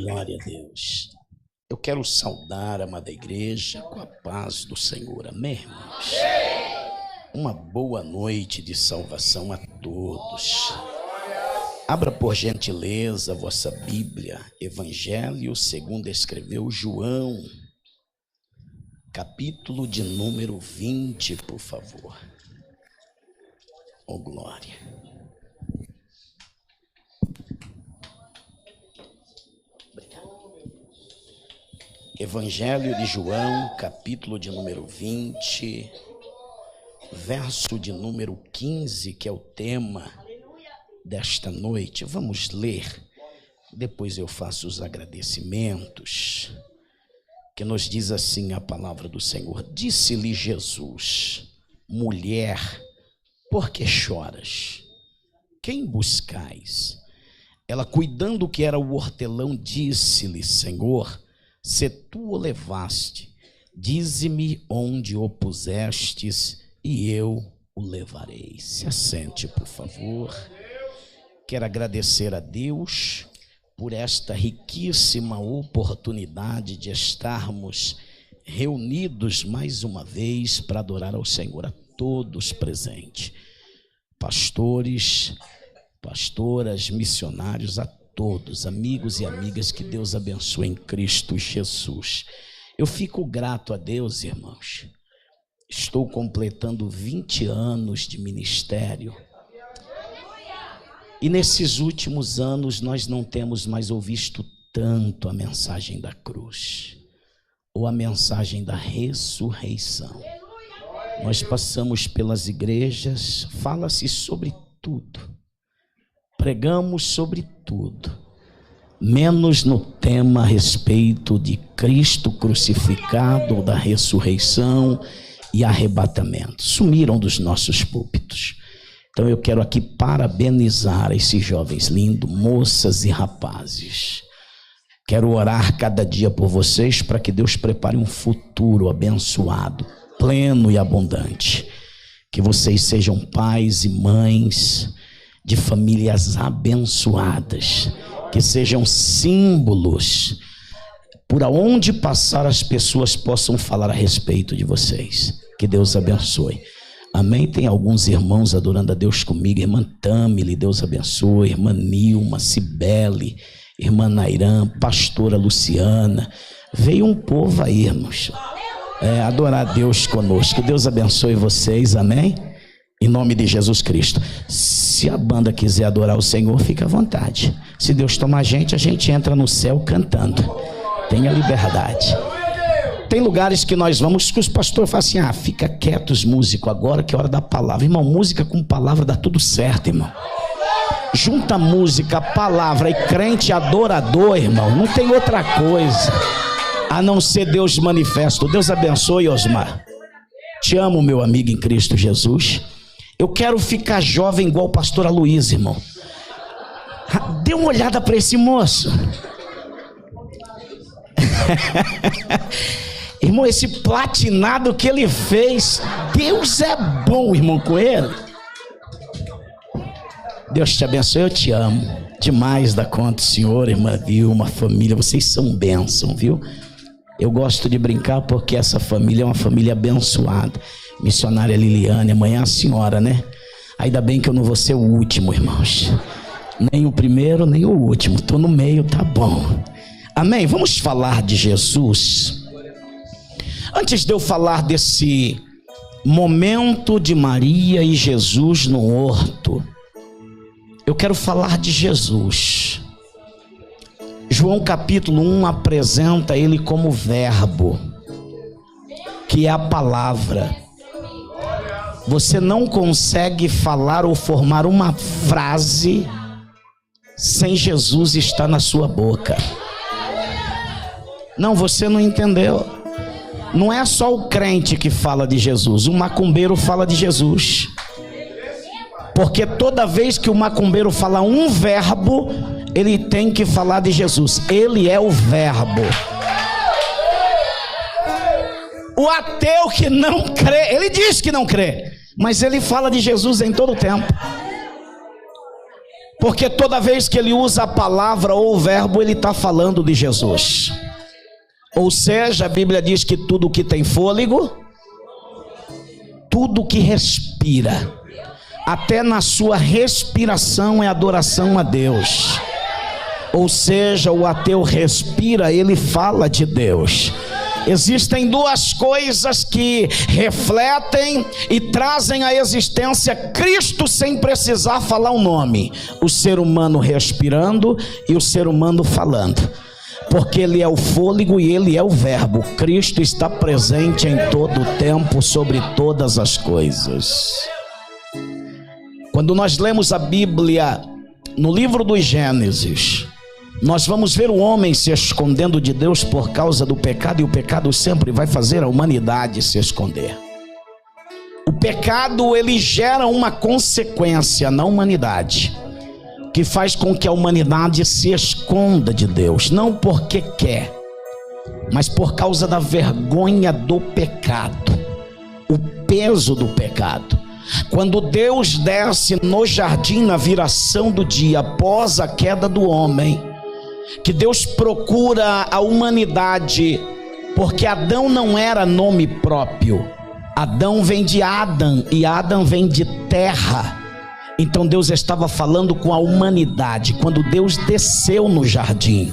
Glória a Deus. Eu quero saudar a amada igreja com a paz do Senhor. Amém, irmãos? Uma boa noite de salvação a todos. Abra por gentileza a vossa Bíblia, Evangelho segundo escreveu João, capítulo de número 20, por favor. Oh, glória. Evangelho de João, capítulo de número 20, verso de número 15, que é o tema desta noite. Vamos ler, depois eu faço os agradecimentos, que nos diz assim a palavra do Senhor. Disse-lhe Jesus: mulher, por que choras? Quem buscais? Ela, cuidando que era o hortelão, disse-lhe: Senhor, se tu o levaste, dize-me onde o pusestes e eu o levarei. Se assente, por favor. Quero agradecer a Deus por esta riquíssima oportunidade de estarmos reunidos mais uma vez para adorar ao Senhor. A todos presentes, pastores, pastoras, missionários, a todos, amigos e amigas, que Deus abençoe em Cristo Jesus. Eu fico grato a Deus, irmãos. Estou completando 20 anos de ministério. E nesses últimos anos nós não temos mais ouvido tanto a mensagem da cruz, ou a mensagem da ressurreição. Nós passamos pelas igrejas, fala-se sobre tudo. Pregamos sobre tudo, menos no tema a respeito de Cristo crucificado, ou da ressurreição e arrebatamento. Sumiram dos nossos púlpitos. Então eu quero aqui parabenizar esses jovens lindos, moças e rapazes. Quero orar cada dia por vocês para que Deus prepare um futuro abençoado, pleno e abundante. Que vocês sejam pais e mães de famílias abençoadas, que sejam símbolos, por onde passar as pessoas possam falar a respeito de vocês. Que Deus abençoe. Amém? Tem alguns irmãos adorando a Deus comigo. Irmã Tamile, Deus abençoe. Irmã Nilma, Cibele, irmã Nairã, pastora Luciana. Veio um povo aí, irmãos, adorar a Deus conosco. Que Deus abençoe vocês, amém? Em nome de Jesus Cristo. Se a banda quiser adorar o Senhor, fica à vontade. Se Deus tomar a gente entra no céu cantando. Tenha liberdade. Tem lugares que nós vamos que os pastores falam assim: fica quietos, músico, agora que é hora da palavra. Irmão, música com palavra dá tudo certo, irmão. Junta música, palavra e crente adorador, irmão. Não tem outra coisa a não ser Deus manifesto. Deus abençoe, Osmar. Te amo, meu amigo em Cristo Jesus. Eu quero ficar jovem igual o pastor Aloysio, irmão. Dê uma olhada para esse moço. Irmão, esse platinado que ele fez, Deus é bom, irmão, com ele. Deus te abençoe, eu te amo demais da conta, senhor, irmã Vilma, família, vocês são bênção, viu? Eu gosto de brincar porque essa família é uma família abençoada. Missionária Liliane, amanhã a senhora, né? Ainda bem que eu não vou ser o último, irmãos. Nem o primeiro, nem o último. Estou no meio, tá bom. Amém? Vamos falar de Jesus. Antes de eu falar desse momento de Maria e Jesus no horto, eu quero falar de Jesus. João capítulo 1 apresenta ele como verbo, que é a palavra. Você não consegue falar ou formar uma frase sem Jesus estar na sua boca. Não, você não entendeu. Não é só o crente que fala de Jesus, o macumbeiro fala de Jesus. Porque toda vez que o macumbeiro fala um verbo, ele tem que falar de Jesus. Ele é o verbo. O ateu que não crê, ele diz que não crê, mas ele fala de Jesus em todo o tempo. Porque toda vez que ele usa a palavra ou o verbo, ele está falando de Jesus. Ou seja, a Bíblia diz que tudo que tem fôlego, tudo que respira, até na sua respiração é adoração a Deus. Ou seja, o ateu respira, ele fala de Deus. Existem duas coisas que refletem e trazem à existência Cristo sem precisar falar o nome: o ser humano respirando e o ser humano falando. Porque ele é o fôlego e ele é o verbo. Cristo está presente em todo o tempo, sobre todas as coisas. Quando nós lemos a Bíblia no livro do Gênesis, nós vamos ver o homem se escondendo de Deus por causa do pecado, e o pecado sempre vai fazer a humanidade se esconder. O pecado, ele gera uma consequência na humanidade, que faz com que a humanidade se esconda de Deus, não porque quer, mas por causa da vergonha do pecado, o peso do pecado. Quando Deus desce no jardim na viração do dia, após a queda do homem, que Deus procura a humanidade, porque Adão não era nome próprio. Adão vem de Adam e Adam vem de terra. Então Deus estava falando com a humanidade. Quando Deus desceu no jardim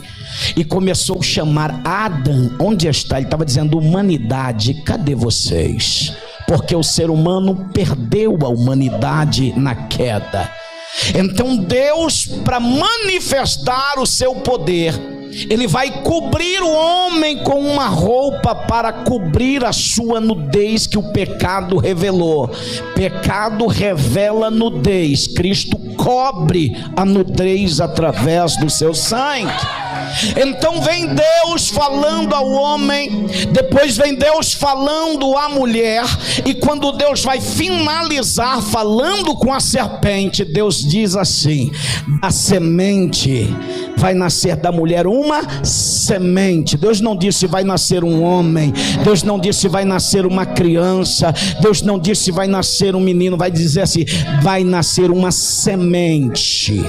e começou a chamar Adão, onde está? Ele estava dizendo: humanidade, cadê vocês? Porque o ser humano perdeu a humanidade na queda. Então Deus, para manifestar o seu poder, ele vai cobrir o homem com uma roupa para cobrir a sua nudez que o pecado revelou. Pecado revela nudez, Cristo cobre a nudez através do seu sangue. Então vem Deus falando ao homem, depois vem Deus falando à mulher, e quando Deus vai finalizar falando com a serpente, Deus diz assim: a semente vai nascer da mulher uma semente. Deus não disse vai nascer um homem, Deus não disse vai nascer uma criança, Deus não disse vai nascer um menino, vai dizer assim: vai nascer uma semente.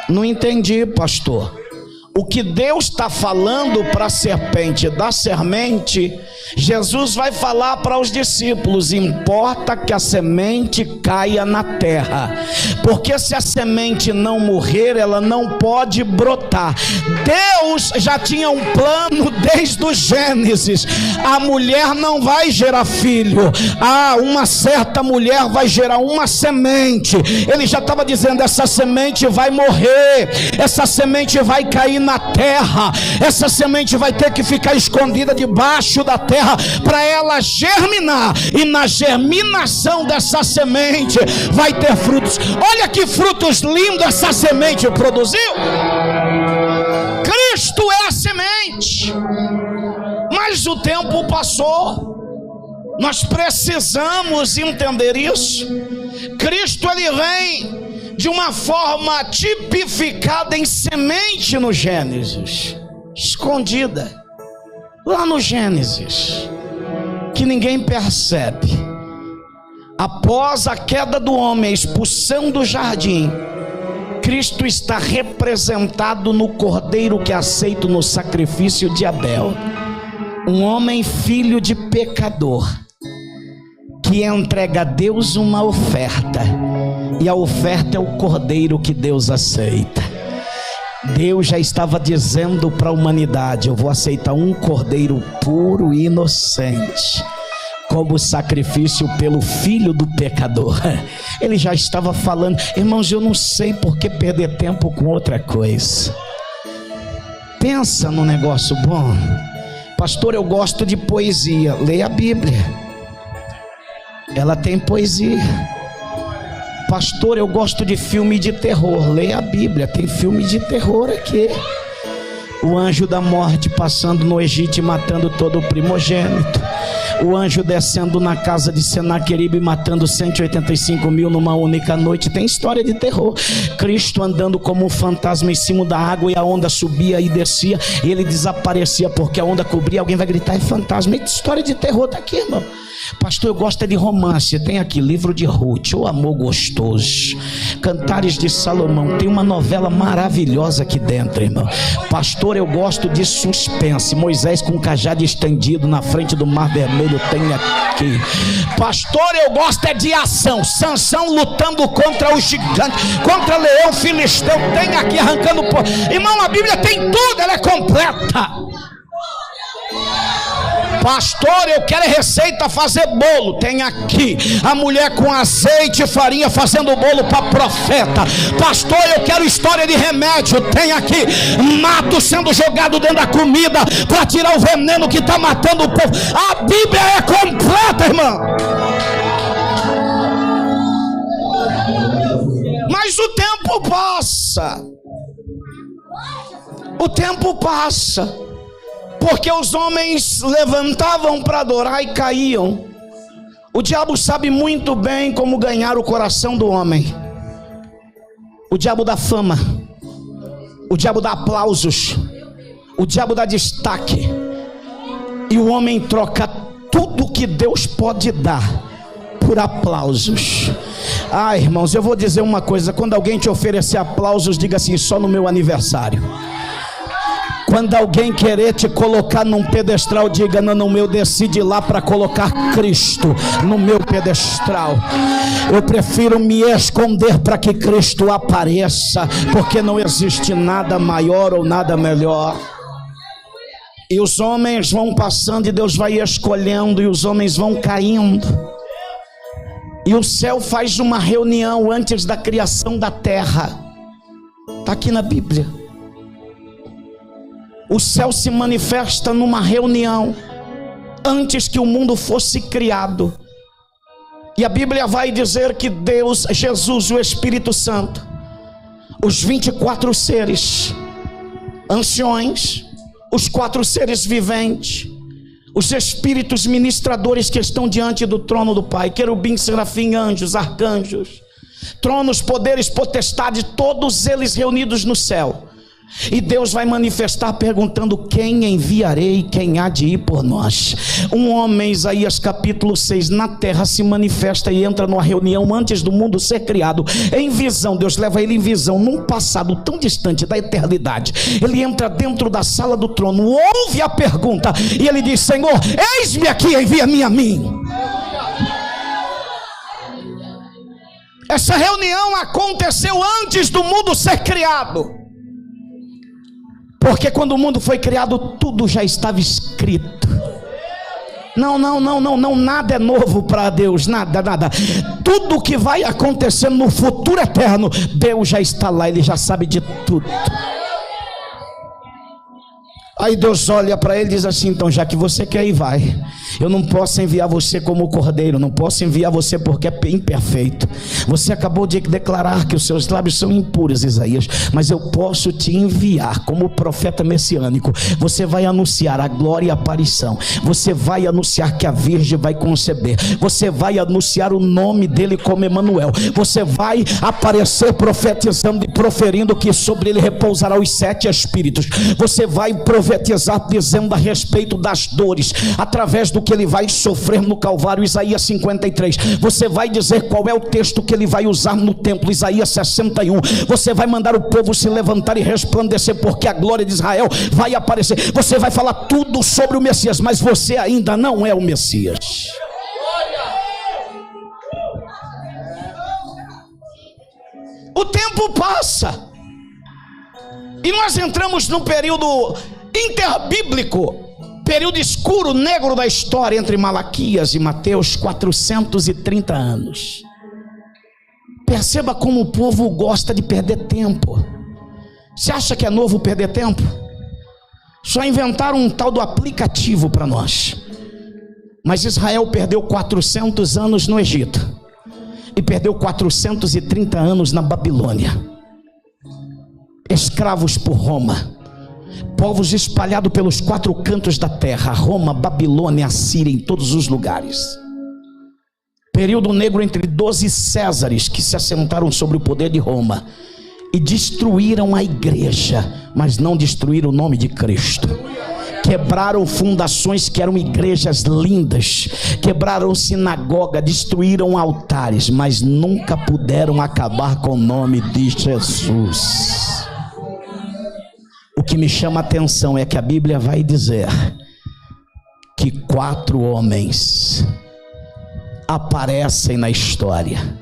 Não entendi, pastor. O que Deus está falando para a serpente da semente, Jesus vai falar para os discípulos: importa que a semente caia na terra, porque se a semente não morrer, ela não pode brotar. Deus já tinha um plano desde o Gênesis: a mulher não vai gerar filho, uma certa mulher vai gerar uma semente. Ele já estava dizendo: essa semente vai morrer, essa semente vai cair na terra, essa semente vai ter que ficar escondida debaixo da terra para ela germinar, e na germinação dessa semente vai ter frutos. Olha que frutos lindos essa semente produziu. Cristo é a semente. Mas o tempo passou, nós precisamos entender isso. Cristo, ele vem de uma forma tipificada em semente no Gênesis, escondida lá no Gênesis, que ninguém percebe. Após a queda do homem, a expulsão do jardim, Cristo está representado no cordeiro que é aceito no sacrifício de Abel, um homem filho de pecador, que entrega a Deus uma oferta, e a oferta é o cordeiro que Deus aceita. Deus já estava dizendo para a humanidade: eu vou aceitar um cordeiro puro e inocente como sacrifício pelo filho do pecador. Ele já estava falando. Irmãos, eu não sei por que perder tempo com outra coisa. Pensa num negócio bom. Pastor, eu gosto de poesia. Leia a Bíblia, ela tem poesia. Pastor, eu gosto de filme de terror. Leia a Bíblia, tem filme de terror aqui. O anjo da morte passando no Egito e matando todo o primogênito. O anjo descendo na casa de Senaqueribe, matando 185 mil numa única noite. Tem história de terror. Cristo andando como um fantasma em cima da água, e a onda subia e descia, e ele desaparecia porque a onda cobria. Alguém vai gritar: é fantasma. E história de terror tá aqui, irmão. Pastor, eu gosto de romance. Tem aqui livro de Ruth, O Amor Gostoso, Cantares de Salomão. Tem uma novela maravilhosa aqui dentro, irmão. Pastor, eu gosto de suspense. Moisés com o cajado estendido na frente do Mar Vermelho. Tem aqui. Pastor, eu gosto é de ação. Sansão lutando contra o gigante, contra o leão filisteu. Tem aqui, arrancando por... Irmão, a Bíblia tem tudo, ela é completa. Pastor, eu quero receita fazer bolo. Tem aqui. A mulher com azeite e farinha fazendo bolo para profeta. Pastor, eu quero história de remédio. Tem aqui. Mato sendo jogado dentro da comida para tirar o veneno que está matando o povo. A Bíblia é completa, irmão. Mas o tempo passa. O tempo passa. Porque os homens levantavam para adorar e caíam. O diabo sabe muito bem como ganhar o coração do homem. O diabo dá fama. O diabo dá aplausos. O diabo dá destaque. E o homem troca tudo que Deus pode dar por aplausos. Ah, irmãos, eu vou dizer uma coisa. Quando alguém te oferecer aplausos, diga assim: só no meu aniversário. Quando alguém querer te colocar num pedestral, diga: não, eu decidi lá para colocar Cristo no meu pedestral. Eu prefiro me esconder para que Cristo apareça, porque não existe nada maior ou nada melhor. E os homens vão passando e Deus vai escolhendo, e os homens vão caindo. E o céu faz uma reunião antes da criação da terra. Está aqui na Bíblia. O céu se manifesta numa reunião antes que o mundo fosse criado. E a Bíblia vai dizer que Deus, Jesus, o Espírito Santo, os 24 seres, anciões, os 4 seres viventes, os espíritos ministradores que estão diante do trono do Pai, querubins, serafim, anjos, arcanjos, tronos, poderes, potestades, todos eles reunidos no céu. E Deus vai manifestar perguntando: quem enviarei, quem há de ir por nós? Um homem, Isaías capítulo 6, na terra se manifesta e entra numa reunião antes do mundo ser criado, em visão. Deus leva ele em visão, num passado tão distante da eternidade. Ele entra dentro da sala do trono, ouve a pergunta e ele diz: Senhor, eis-me aqui, envia-me a mim. Essa reunião aconteceu antes do mundo ser criado. Porque quando o mundo foi criado, tudo já estava escrito. Não, nada é novo para Deus, nada. Tudo que vai acontecer no futuro eterno, Deus já está lá, Ele já sabe de tudo. Aí Deus olha para ele e diz assim: então, já que você quer ir, vai. Eu não posso enviar você como cordeiro, não posso enviar você porque é imperfeito. Você acabou de declarar que os seus lábios são impuros, Isaías, mas eu posso te enviar como profeta messiânico. Você vai anunciar a glória e a aparição. Você vai anunciar que a virgem vai conceber. Você vai anunciar o nome dele como Emanuel. Você vai aparecer profetizando e proferindo que sobre ele repousará os 7 espíritos. Você vai profetizar dizendo a respeito das dores, através do que ele vai sofrer no Calvário, Isaías 53. Você vai dizer qual é o texto que ele vai usar no templo, Isaías 61. Você vai mandar o povo se levantar e resplandecer, porque a glória de Israel vai aparecer. Você vai falar tudo sobre o Messias, mas você ainda não é o Messias. O tempo passa e nós entramos num período interbíblico, período escuro, negro da história, entre Malaquias e Mateus, 430 anos. Perceba como o povo gosta de perder tempo. Você acha que é novo perder tempo? Só inventaram um tal do aplicativo para nós. Mas Israel perdeu 400 anos no Egito e perdeu 430 anos na Babilônia, escravos por Roma. povos espalhados pelos 4 cantos da terra, Roma, Babilônia, Assíria, em todos os lugares. Período negro entre 12 Césares que se assentaram sobre o poder de Roma e destruíram a igreja, mas não destruíram o nome de Cristo. Quebraram fundações que eram igrejas lindas, quebraram sinagoga, destruíram altares, mas nunca puderam acabar com o nome de Jesus. O que me chama a atenção é que a Bíblia vai dizer que 4 homens aparecem na história,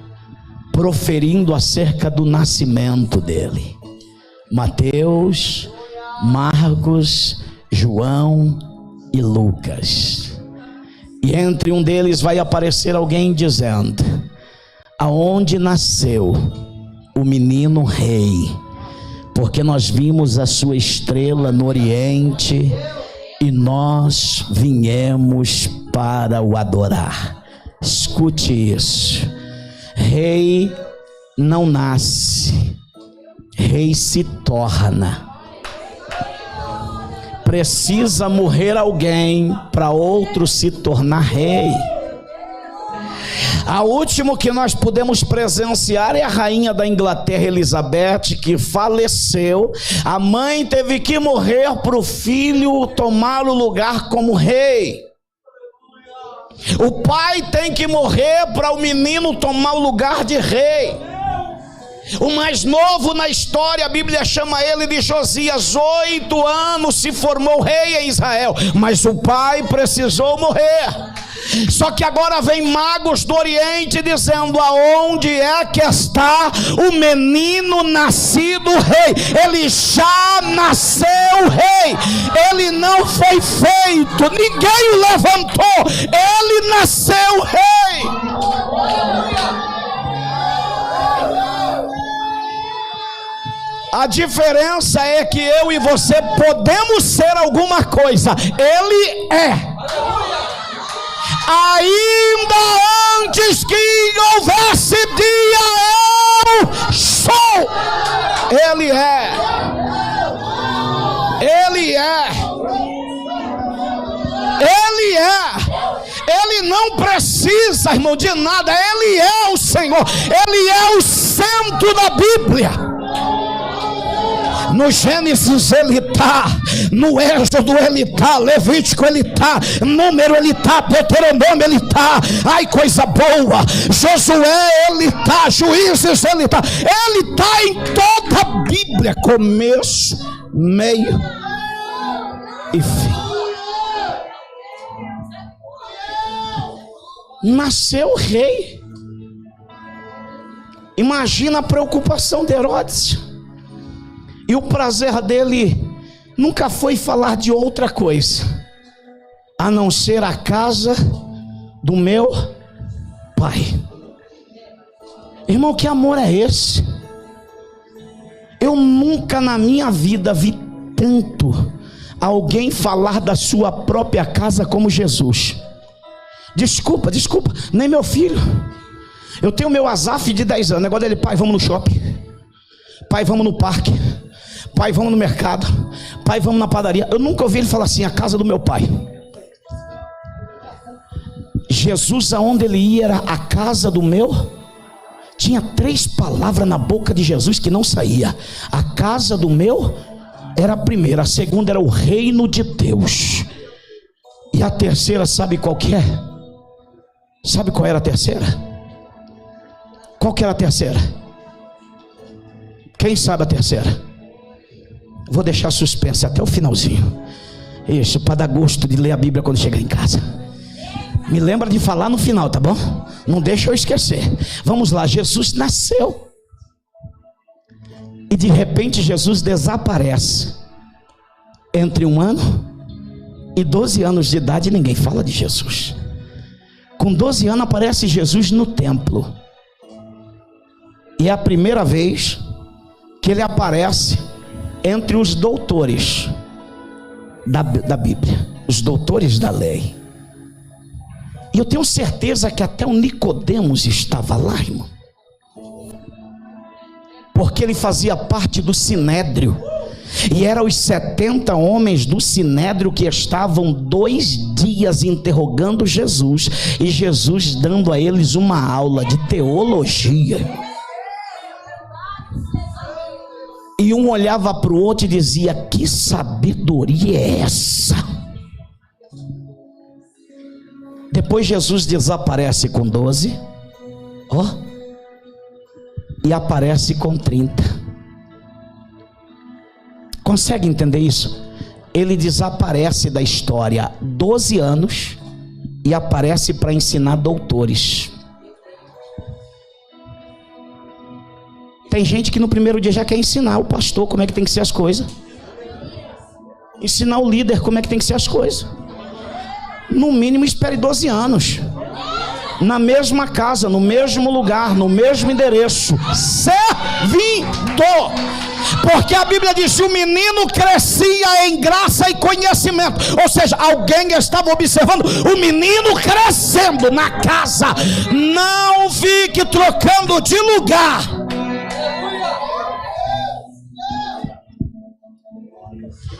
proferindo acerca do nascimento dele: Mateus, Marcos, João e Lucas. E entre um deles vai aparecer alguém dizendo: aonde nasceu o menino rei? Porque nós vimos a sua estrela no Oriente e nós viemos para o adorar. Escute isso: rei não nasce, rei se torna. Precisa morrer alguém para outro se tornar rei. A última que nós podemos presenciar é a rainha da Inglaterra, Elizabeth, que faleceu. A mãe teve que morrer para o filho tomar o lugar como rei. O pai tem que morrer para o menino tomar o lugar de rei. O mais novo na história, a Bíblia chama ele de Josias. 8 anos se formou rei em Israel, mas o pai precisou morrer. Só que agora vem magos do Oriente dizendo: aonde é que está o menino nascido rei? Ele já nasceu rei, ele não foi feito, ninguém o levantou, ele nasceu rei. A diferença é que eu e você podemos ser alguma coisa, ele é. Ainda antes que houvesse dia, eu sou. Ele é. Ele é. Ele é. Ele não precisa, irmão, de nada. Ele é o Senhor. Ele é o centro da Bíblia. No Gênesis ele está, no Êxodo ele está, Levítico ele está, Número ele está, Deuteronômio ele está. Ai, coisa boa! Josué ele está, Juízes ele está. Ele está em toda a Bíblia, começo, meio e fim. Nasceu rei. Imagina a preocupação de Herodes. E o prazer dele nunca foi falar de outra coisa, a não ser a casa do meu pai. Irmão, que amor é esse? Eu nunca na minha vida vi tanto alguém falar da sua própria casa como Jesus. Desculpa, nem meu filho. Eu tenho meu Azaf de 10 anos, negócio dele: pai, vamos no shopping, pai, vamos no parque, pai, vamos no mercado, pai, vamos na padaria. Eu nunca ouvi ele falar assim: a casa do meu pai. Jesus, aonde ele ia, era a casa do meu. Tinha 3 palavras na boca de Jesus que não saía. A casa do meu era a primeira, a segunda era o reino de Deus, e a terceira, sabe qual que é? Sabe qual era a terceira? Qual que era a terceira? Quem sabe a terceira? Vou deixar suspense até o finalzinho. Isso, para dar gosto de ler a Bíblia quando chegar em casa. Me lembra de falar no final, tá bom? Não deixa eu esquecer. Vamos lá, Jesus nasceu. E de repente Jesus desaparece. Entre 1 ano e 12 anos de idade, ninguém fala de Jesus. Com 12 anos aparece Jesus no templo. E é a primeira vez que ele aparece entre os doutores da Bíblia, os doutores da lei. E eu tenho certeza que até o Nicodemos estava lá, irmão, porque ele fazia parte do sinédrio. E eram os 70 homens do Sinédrio que estavam 2 dias interrogando Jesus, e Jesus dando a eles uma aula de teologia. E um olhava para o outro e dizia: que sabedoria é essa? Depois Jesus desaparece com 12, e aparece com 30. Consegue entender isso? Ele desaparece da história 12 anos e aparece para ensinar doutores. Tem gente que no primeiro dia já quer ensinar o pastor como é que tem que ser as coisas, ensinar o líder como é que tem que ser as coisas. No mínimo espere 12 anos, na mesma casa, no mesmo lugar, no mesmo endereço, servindo. Porque a Bíblia diz que o menino crescia em graça e conhecimento. Ou seja, alguém estava observando o menino crescendo na casa. Não fique trocando de lugar.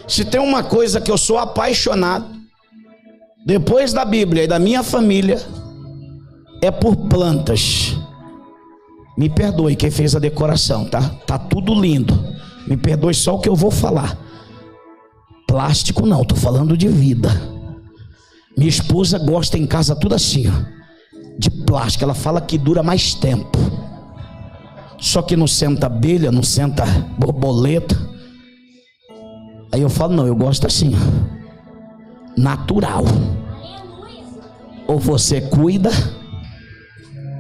Se tem uma coisa que eu sou apaixonado, depois da Bíblia e da minha família, é por plantas. Me perdoe quem fez a decoração, tá? Tá tudo lindo. Me perdoe só o que eu vou falar. Plástico não, tô falando de vida. Minha esposa gosta em casa tudo assim, de plástico. Ela fala que dura mais tempo. Só que não senta abelha, não senta borboleta. Aí eu falo: não, eu gosto assim, natural. Ou você cuida,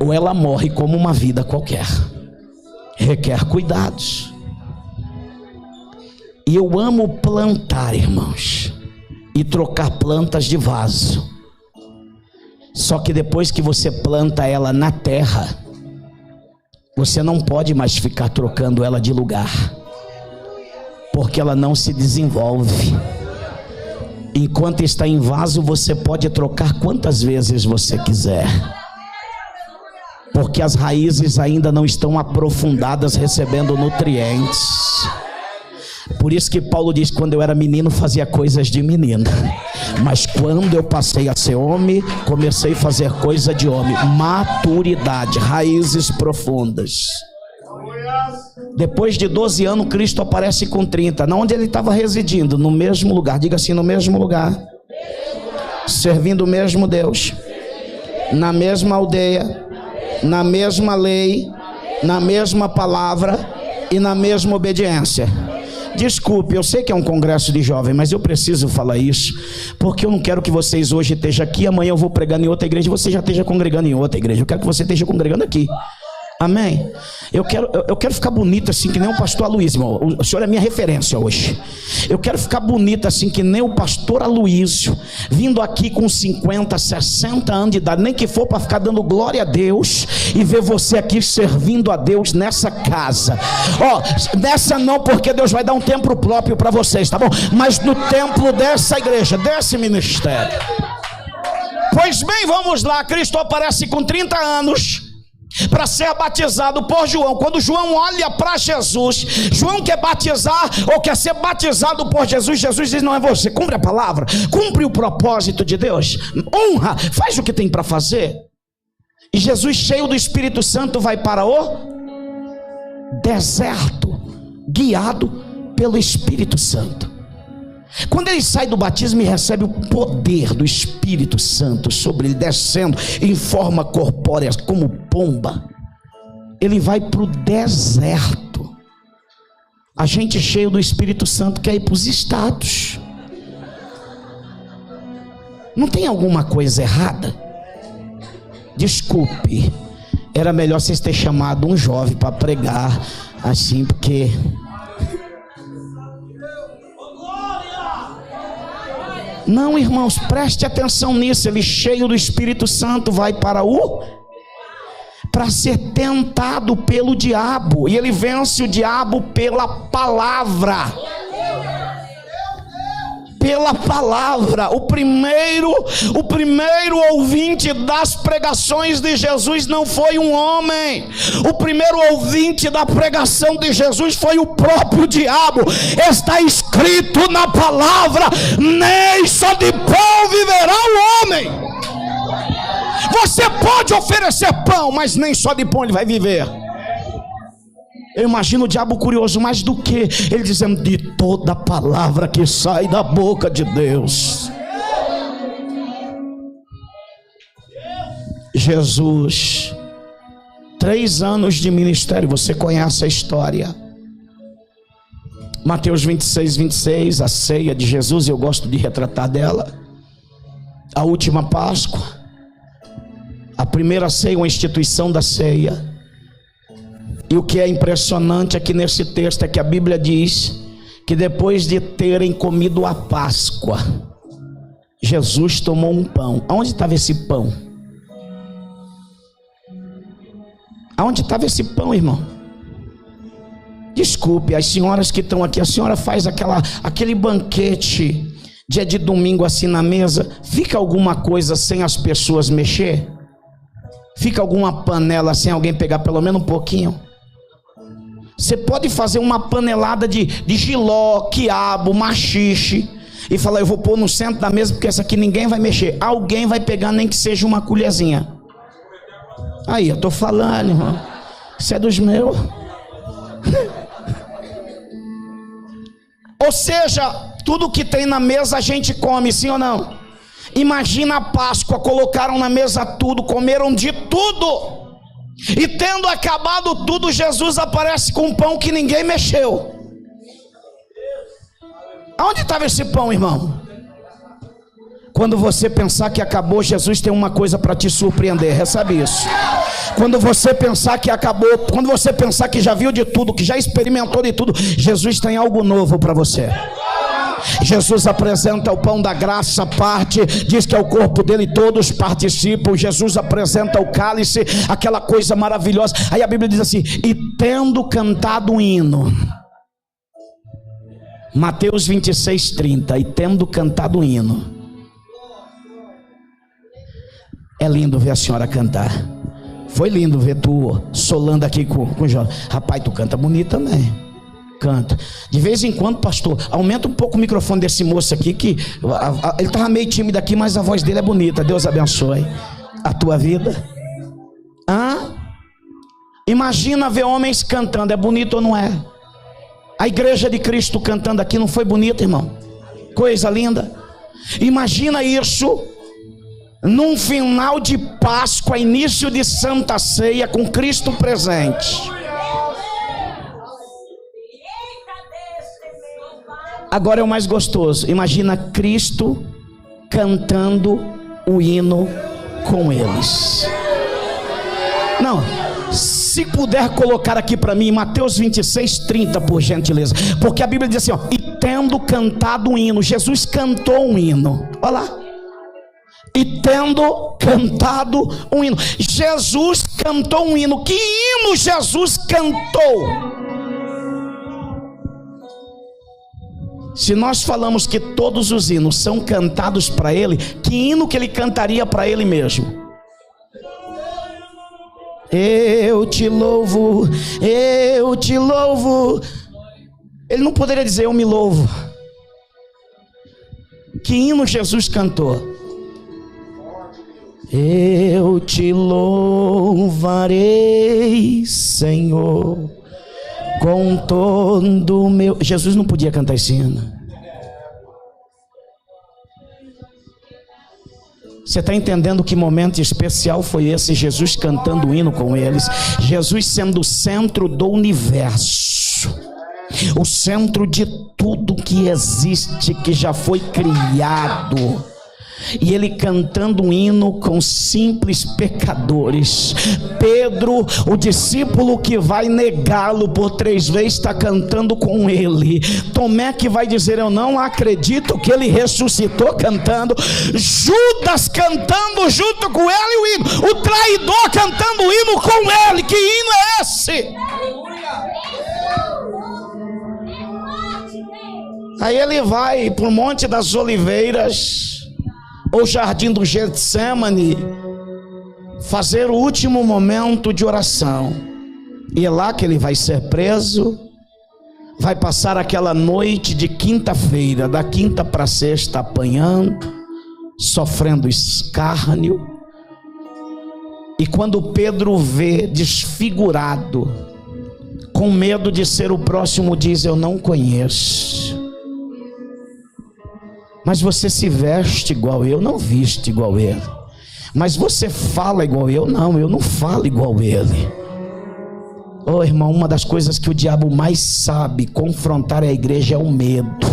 ou ela morre como uma vida qualquer. Requer cuidados. E eu amo plantar, irmãos, e trocar plantas de vaso. Só que depois que você planta ela na terra, você não pode mais ficar trocando ela de lugar, porque ela não se desenvolve. Enquanto está em vaso, você pode trocar quantas vezes você quiser, porque as raízes ainda não estão aprofundadas, recebendo nutrientes. Por isso que Paulo diz: quando eu era menino fazia coisas de menino, mas quando eu passei a ser homem, comecei a fazer coisa de homem. Maturidade, raízes profundas. Depois de 12 anos, Cristo aparece com 30. Na onde ele estava residindo? No mesmo lugar. Diga assim: no mesmo lugar, servindo o mesmo Deus, na mesma aldeia, na mesma lei, na mesma palavra e na mesma obediência. Desculpe, eu sei que é um congresso de jovens, mas eu preciso falar isso, porque eu não quero que vocês hoje estejam aqui, amanhã eu vou pregar em outra igreja e você já esteja congregando em outra igreja. Eu quero que você esteja congregando aqui. Amém? Eu quero ficar bonito assim que nem o pastor Aloísio. O senhor é minha referência hoje. Eu quero ficar bonito assim que nem o pastor Aloísio, vindo aqui com 50, 60 anos de idade, nem que for para ficar dando glória a Deus, e ver você aqui servindo a Deus nessa casa. Nessa não, porque Deus vai dar um templo próprio para vocês, tá bom? Mas no templo dessa igreja, desse ministério. Pois bem, vamos lá. Cristo aparece com 30 anos para ser batizado por João. Quando João olha para Jesus, João quer batizar ou quer ser batizado por Jesus. Jesus diz: não é você, cumpre a palavra, cumpre o propósito de Deus, honra, faz o que tem para fazer. E Jesus, cheio do Espírito Santo, vai para o deserto, guiado pelo Espírito Santo. Quando ele sai do batismo e recebe o poder do Espírito Santo sobre ele, descendo em forma corpórea como pomba, ele vai para o deserto. A gente cheio do Espírito Santo quer ir para os estados. Não tem alguma coisa errada? Desculpe, era melhor vocês terem chamado um jovem para pregar assim, porque... Não, irmãos, preste atenção nisso. Ele, cheio do Espírito Santo, vai para ser tentado pelo diabo, e ele vence o diabo pela palavra. pela palavra. O primeiro ouvinte das pregações de Jesus não foi um homem. O primeiro ouvinte da pregação de Jesus foi o próprio diabo. Está escrito na palavra: nem só de pão viverá o homem. Você pode oferecer pão, mas nem só de pão ele vai viver. Eu imagino o diabo curioso, mas do que? Ele dizendo: de toda palavra que sai da boca de Deus. Jesus, 3 anos de ministério, você conhece a história. Mateus 26, 26, a ceia de Jesus, eu gosto de retratar dela. A última Páscoa, a primeira ceia, uma instituição da ceia. E o que é impressionante aqui nesse texto é que a Bíblia diz que depois de terem comido a Páscoa, Jesus tomou um pão. Aonde estava esse pão? Aonde estava esse pão, irmão? Desculpe, as senhoras que estão aqui, a senhora faz aquele banquete dia de domingo assim na mesa, fica alguma coisa sem as pessoas mexer? Fica alguma panela sem alguém pegar pelo menos um pouquinho? Você pode fazer uma panelada de jiló, quiabo, maxixe e falar: eu vou pôr no centro da mesa porque essa aqui ninguém vai mexer. Alguém vai pegar, nem que seja uma colherzinha. Aí, eu estou falando, irmão. Isso é dos meus. Ou seja, tudo que tem na mesa a gente come, sim ou não? Imagina a Páscoa, colocaram na mesa tudo, comeram de tudo. E tendo acabado tudo, Jesus aparece com um pão que ninguém mexeu. Aonde estava esse pão, irmão? Quando você pensar que acabou, Jesus tem uma coisa para te surpreender. Recebe isso. Quando você pensar que acabou, quando você pensar que já viu de tudo, que já experimentou de tudo, Jesus tem algo novo para você. Jesus apresenta o pão da graça, parte, diz que é o corpo dele, todos participam. Jesus apresenta o cálice, aquela coisa maravilhosa. Aí a Bíblia diz assim: e tendo cantado um hino. Mateus 26, 30. E tendo cantado um hino. É lindo ver a senhora cantar. Foi lindo ver tu solando aqui com o João. Rapaz, tu canta bonito também. Canta. De vez em quando, pastor, aumenta um pouco o microfone desse moço aqui, que ele estava meio tímido aqui, mas a voz dele é bonita. Deus abençoe a tua vida. Imagina ver homens cantando. É bonito ou não é? A igreja de Cristo cantando aqui, não foi bonito, irmão? Coisa linda. Imagina isso num final de Páscoa, início de Santa Ceia, com Cristo presente. Agora é o mais gostoso. Imagina Cristo cantando o hino com eles. Não, se puder colocar aqui para mim Mateus 26, 30, por gentileza. Porque a Bíblia diz assim, ó: e tendo cantado um hino. Jesus cantou um hino. Olha lá. E tendo cantado um hino. Jesus cantou um hino. Que hino Jesus cantou? Se nós falamos que todos os hinos são cantados para ele, que hino que ele cantaria para ele mesmo? Eu te louvo, eu te louvo. Ele não poderia dizer eu me louvo. Que hino Jesus cantou? Eu te louvarei, Senhor, com todo o meu... Jesus não podia cantar esse hino. Você está entendendo que momento especial foi esse? Jesus cantando o hino com eles. Jesus sendo o centro do universo, o centro de tudo que existe, que já foi criado. E ele cantando um hino com simples pecadores. Pedro, o discípulo que vai negá-lo por 3 vezes, está cantando com ele. Tomé, que vai dizer eu não acredito que ele ressuscitou, cantando. Judas cantando junto com ele o hino. O traidor cantando o hino com ele. Que hino é esse? Aí ele vai para o Monte das Oliveiras, ou Jardim do Getsemane, fazer o último momento de oração. E é lá que ele vai ser preso, vai passar aquela noite de quinta-feira, da quinta para sexta, apanhando, sofrendo escárnio. E quando Pedro vê desfigurado, com medo de ser o próximo, diz: eu não conheço. Mas você se veste igual eu, não viste igual ele. Mas você fala igual eu não falo igual ele. Oh, irmão, uma das coisas que o diabo mais sabe confrontar a igreja é o medo.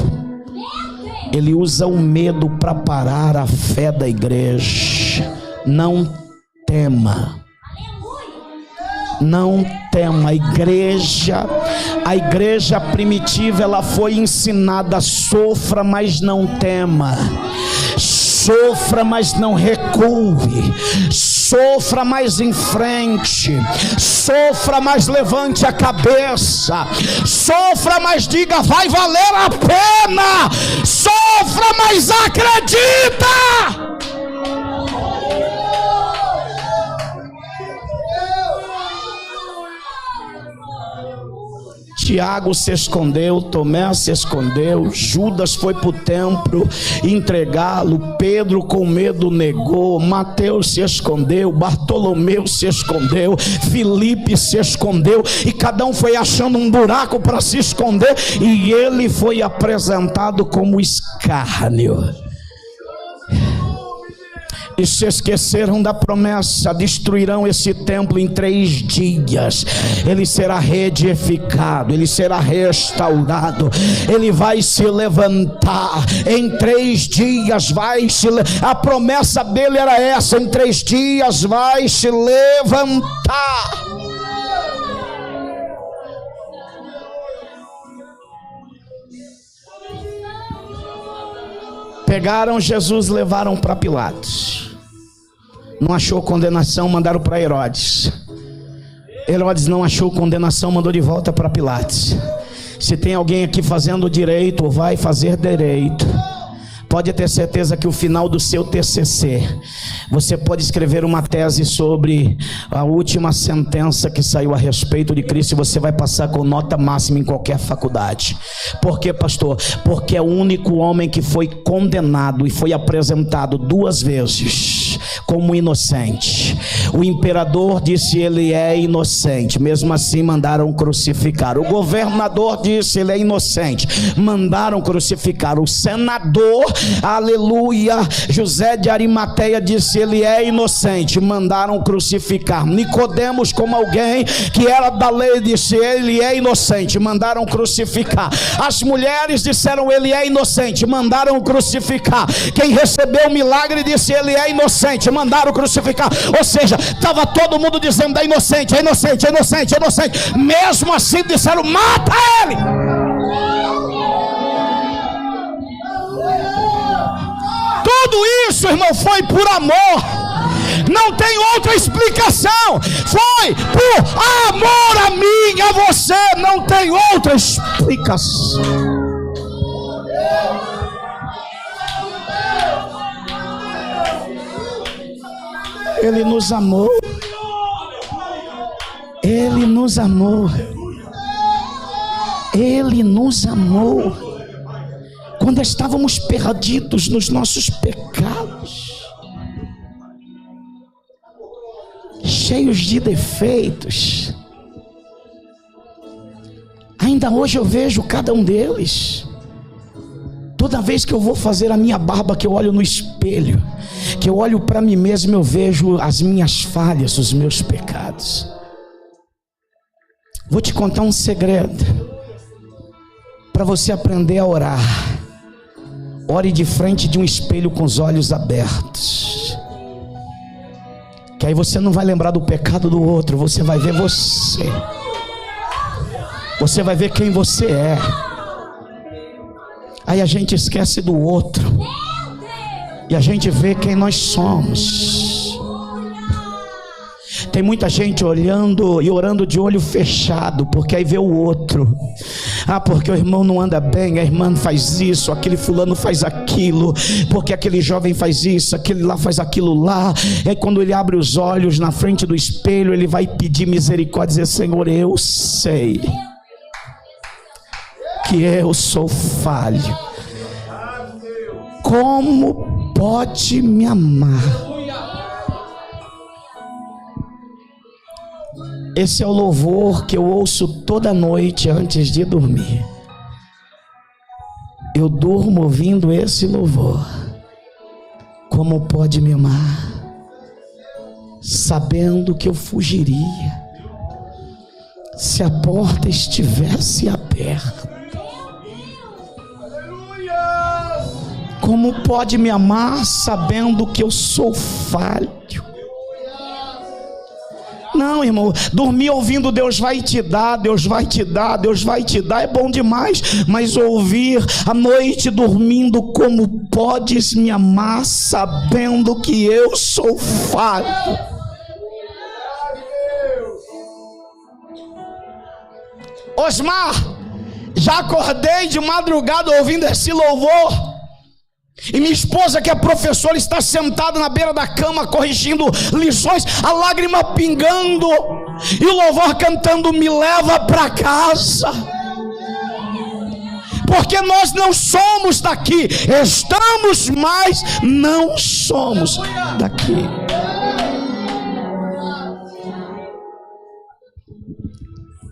Ele usa o medo para parar a fé da igreja. Não tema. Não tema. A igreja primitiva, ela foi ensinada: sofra, mas não tema. Sofra, mas não recue. Sofra, mas enfrente. Sofra, mas levante a cabeça. Sofra, mas diga: vai valer a pena. Sofra, mas acredita. Tiago se escondeu, Tomé se escondeu, Judas foi para o templo entregá-lo, Pedro com medo negou, Mateus se escondeu, Bartolomeu se escondeu, Filipe se escondeu, e cada um foi achando um buraco para se esconder, e ele foi apresentado como escárnio. E se esqueceram da promessa: destruirão esse templo em 3 dias, ele será reedificado, ele será restaurado, ele vai se levantar, em 3 dias vai se a promessa dele era essa: em 3 dias vai se levantar. Pegaram Jesus, levaram para Pilatos. Não achou condenação, mandaram para Herodes. Herodes não achou condenação, mandou de volta para Pilatos. Se tem alguém aqui fazendo direito, ou vai fazer direito, pode ter certeza que o final do seu TCC, você pode escrever uma tese sobre a última sentença que saiu a respeito de Cristo, e você vai passar com nota máxima em qualquer faculdade. Por quê, pastor? Porque é o único homem que foi condenado e foi apresentado 2 vezes como inocente. O imperador disse: ele é inocente, mesmo assim mandaram crucificar. O governador disse: ele é inocente, mandaram crucificar. O senador, aleluia, José de Arimateia, disse: ele é inocente, mandaram crucificar. Nicodemos, como alguém que era da lei, disse: ele é inocente, mandaram crucificar. As mulheres disseram: ele é inocente, mandaram crucificar. Quem recebeu o milagre disse: ele é inocente, mandaram crucificar. Ou seja, estava todo mundo dizendo: é inocente, é inocente, é inocente, é inocente. Mesmo assim disseram: mata ele. Tudo isso, irmão, foi por amor. Não tem outra explicação. Foi por amor a mim, a você. Não tem outra explicação. Ele nos amou. Ele nos amou. Ele nos amou quando estávamos perdidos nos nossos pecados, cheios de defeitos. Ainda hoje eu vejo cada um deles. Toda vez que eu vou fazer a minha barba, que eu olho no espelho, que eu olho para mim mesmo, eu vejo as minhas falhas, os meus pecados. Vou te contar um segredo para você aprender a orar. Ore de frente de um espelho com os olhos abertos, que aí você não vai lembrar do pecado do outro, você vai ver você. Você vai ver quem você é. Aí a gente esquece do outro e a gente vê quem nós somos. Tem muita gente olhando e orando de olho fechado, porque aí vê o outro. Ah, porque o irmão não anda bem, a irmã faz isso, aquele fulano faz aquilo, porque aquele jovem faz isso, aquele lá faz aquilo lá. É quando ele abre os olhos na frente do espelho, ele vai pedir misericórdia e dizer: Senhor, eu sei que eu sou falho. Como pode me amar? Esse é o louvor que eu ouço toda noite antes de dormir. Eu durmo ouvindo esse louvor. Como pode me amar, sabendo que eu fugiria se a porta estivesse aberta? Como pode me amar sabendo que eu sou falho? Não, irmão, dormir ouvindo Deus vai te dar, Deus vai te dar, Deus vai te dar, é bom demais. Mas ouvir à noite dormindo: como podes me amar sabendo que eu sou falho? Osmar, já acordei de madrugada ouvindo esse louvor. E minha esposa, que é professora, está sentada na beira da cama corrigindo lições, a lágrima pingando, e o louvor cantando: me leva para casa. Porque nós não somos daqui, estamos, mas não somos daqui.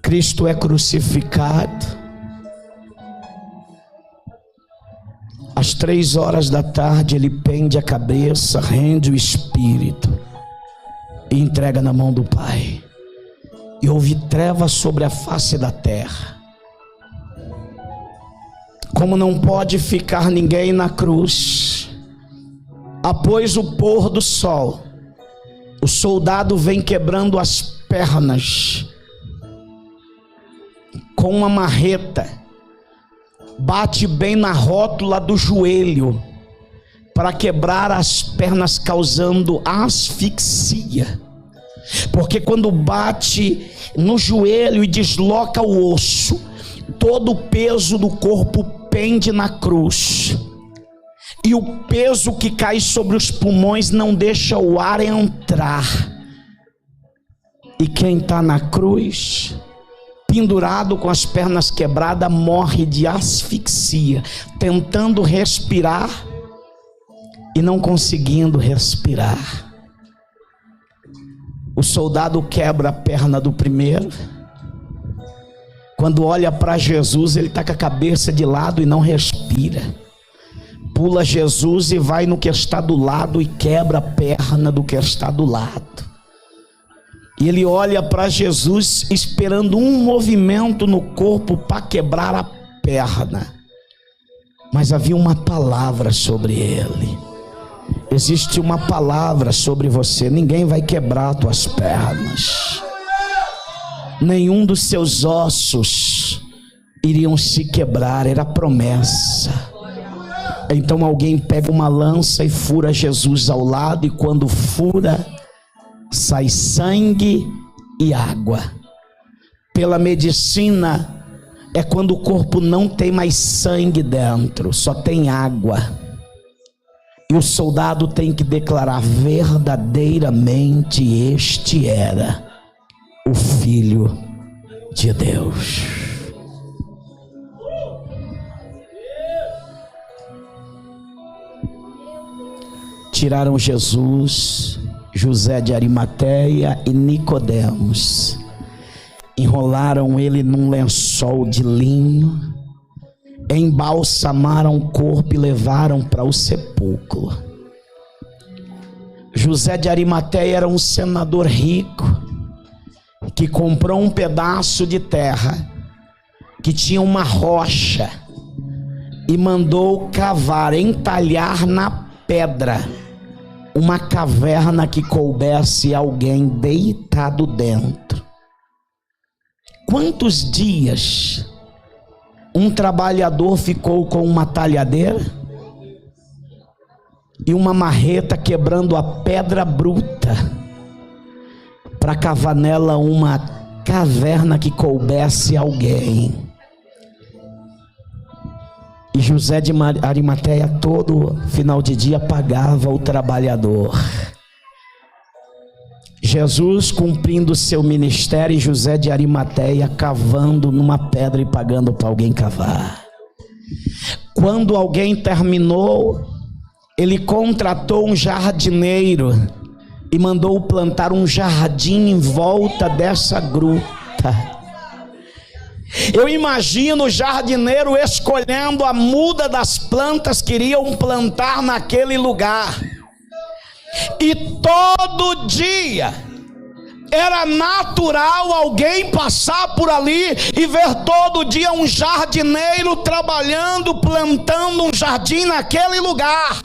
Cristo é crucificado. Às 3 horas da tarde ele pende a cabeça, rende o espírito e entrega na mão do Pai. E houve trevas sobre a face da terra. Como não pode ficar ninguém na cruz, após o pôr do sol, o soldado vem quebrando as pernas com uma marreta, bate bem na rótula do joelho para quebrar as pernas, causando asfixia. Porque quando bate no joelho e desloca o osso, todo o peso do corpo pende na cruz, e o peso que cai sobre os pulmões não deixa o ar entrar. E quem está na cruz, pendurado com as pernas quebradas, morre de asfixia, tentando respirar e não conseguindo respirar. O soldado quebra a perna do primeiro. Quando olha para Jesus, ele está com a cabeça de lado e não respira. Pula Jesus e vai no que está do lado e quebra a perna do que está do lado. E ele olha para Jesus esperando um movimento no corpo para quebrar a perna. Mas havia uma palavra sobre ele. Existe uma palavra sobre você: ninguém vai quebrar tuas pernas. Nenhum dos seus ossos iriam se quebrar, era promessa. Então alguém pega uma lança e fura Jesus ao lado, e quando fura, sai sangue e água. Pela medicina, é quando o corpo não tem mais sangue dentro, só tem água. E o soldado tem que declarar: verdadeiramente este era o Filho de Deus. Tiraram Jesus, José de Arimateia e Nicodemos, enrolaram ele num lençol de linho, embalsamaram o corpo e levaram para o sepulcro. José de Arimateia era um senador rico, que comprou um pedaço de terra que tinha uma rocha e mandou cavar, entalhar na pedra uma caverna que coubesse alguém deitado dentro. Quantos dias um trabalhador ficou com uma talhadeira e uma marreta quebrando a pedra bruta para cavar nela uma caverna que coubesse alguém? E José de Arimateia todo final de dia pagava o trabalhador. Jesus cumprindo seu ministério e José de Arimateia cavando numa pedra e pagando para alguém cavar. Quando alguém terminou, ele contratou um jardineiro e mandou plantar um jardim em volta dessa gruta. Eu imagino o jardineiro escolhendo a muda das plantas que iriam plantar naquele lugar. E todo dia era natural alguém passar por ali e ver todo dia um jardineiro trabalhando, plantando um jardim naquele lugar.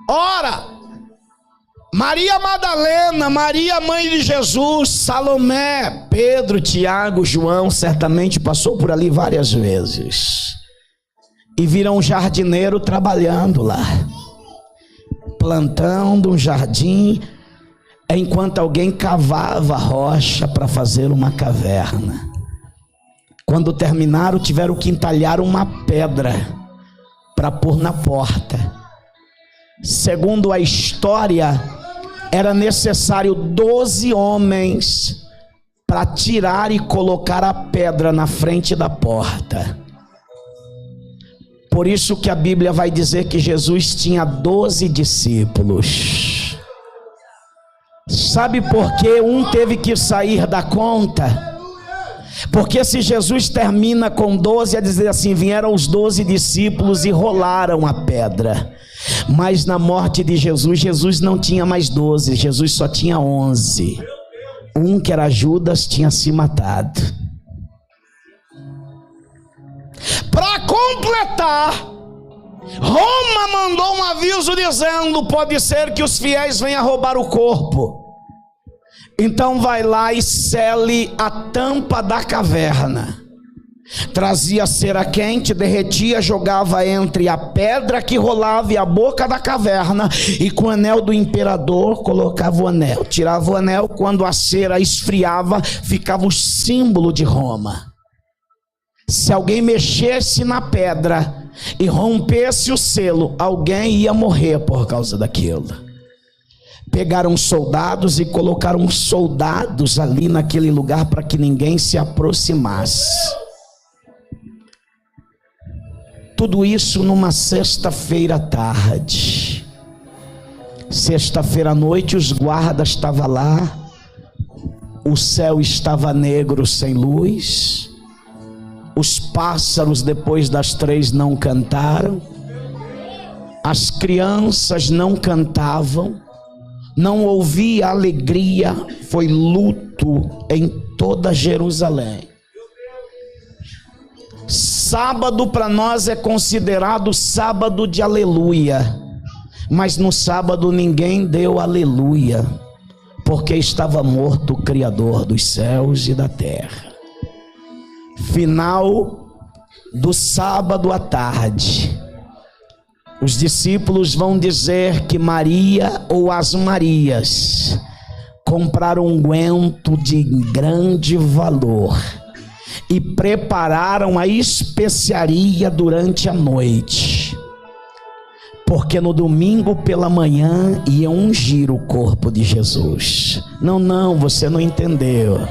Ora, Maria Madalena, Maria mãe de Jesus, Salomé, Pedro, Tiago, João, certamente passou por ali várias vezes e viram um jardineiro trabalhando lá, plantando um jardim, enquanto alguém cavava rocha para fazer uma caverna. Quando terminaram, tiveram que entalhar uma pedra para pôr na porta. Segundo a história, era necessário 12 homens para tirar e colocar a pedra na frente da porta. Por isso que a Bíblia vai dizer que Jesus tinha 12 discípulos. Sabe por que um teve que sair da conta? Porque se Jesus termina com 12, a dizer assim, vieram os 12 discípulos e rolaram a pedra. Mas na morte de Jesus, Jesus não tinha mais 12, Jesus só tinha 11. Um, que era Judas, tinha se matado. Para completar, Roma mandou um aviso dizendo, pode ser que os fiéis venham roubar o corpo. Então vai lá e sele a tampa da caverna. Trazia cera quente, derretia, jogava entre a pedra que rolava e a boca da caverna, e com o anel do imperador colocava o anel, tirava o anel. Quando a cera esfriava, ficava o símbolo de Roma. Se alguém mexesse na pedra e rompesse o selo, alguém ia morrer por causa daquilo. Pegaram soldados e colocaram soldados ali naquele lugar para que ninguém se aproximasse. Tudo isso numa sexta-feira à tarde. Sexta-feira à noite os guardas estavam lá. O céu estava negro sem luz. Os pássaros depois das 3 não cantaram. As crianças não cantavam. Não ouvia alegria. Foi luto em toda Jerusalém. Sábado para nós é considerado sábado de aleluia, mas no sábado ninguém deu aleluia, porque estava morto o Criador dos céus e da terra. Final do sábado à tarde, os discípulos vão dizer que Maria ou as Marias compraram um unguento de grande valor e prepararam a especiaria durante a noite, porque no domingo pela manhã iam ungir o corpo de Jesus. Não, você não entendeu.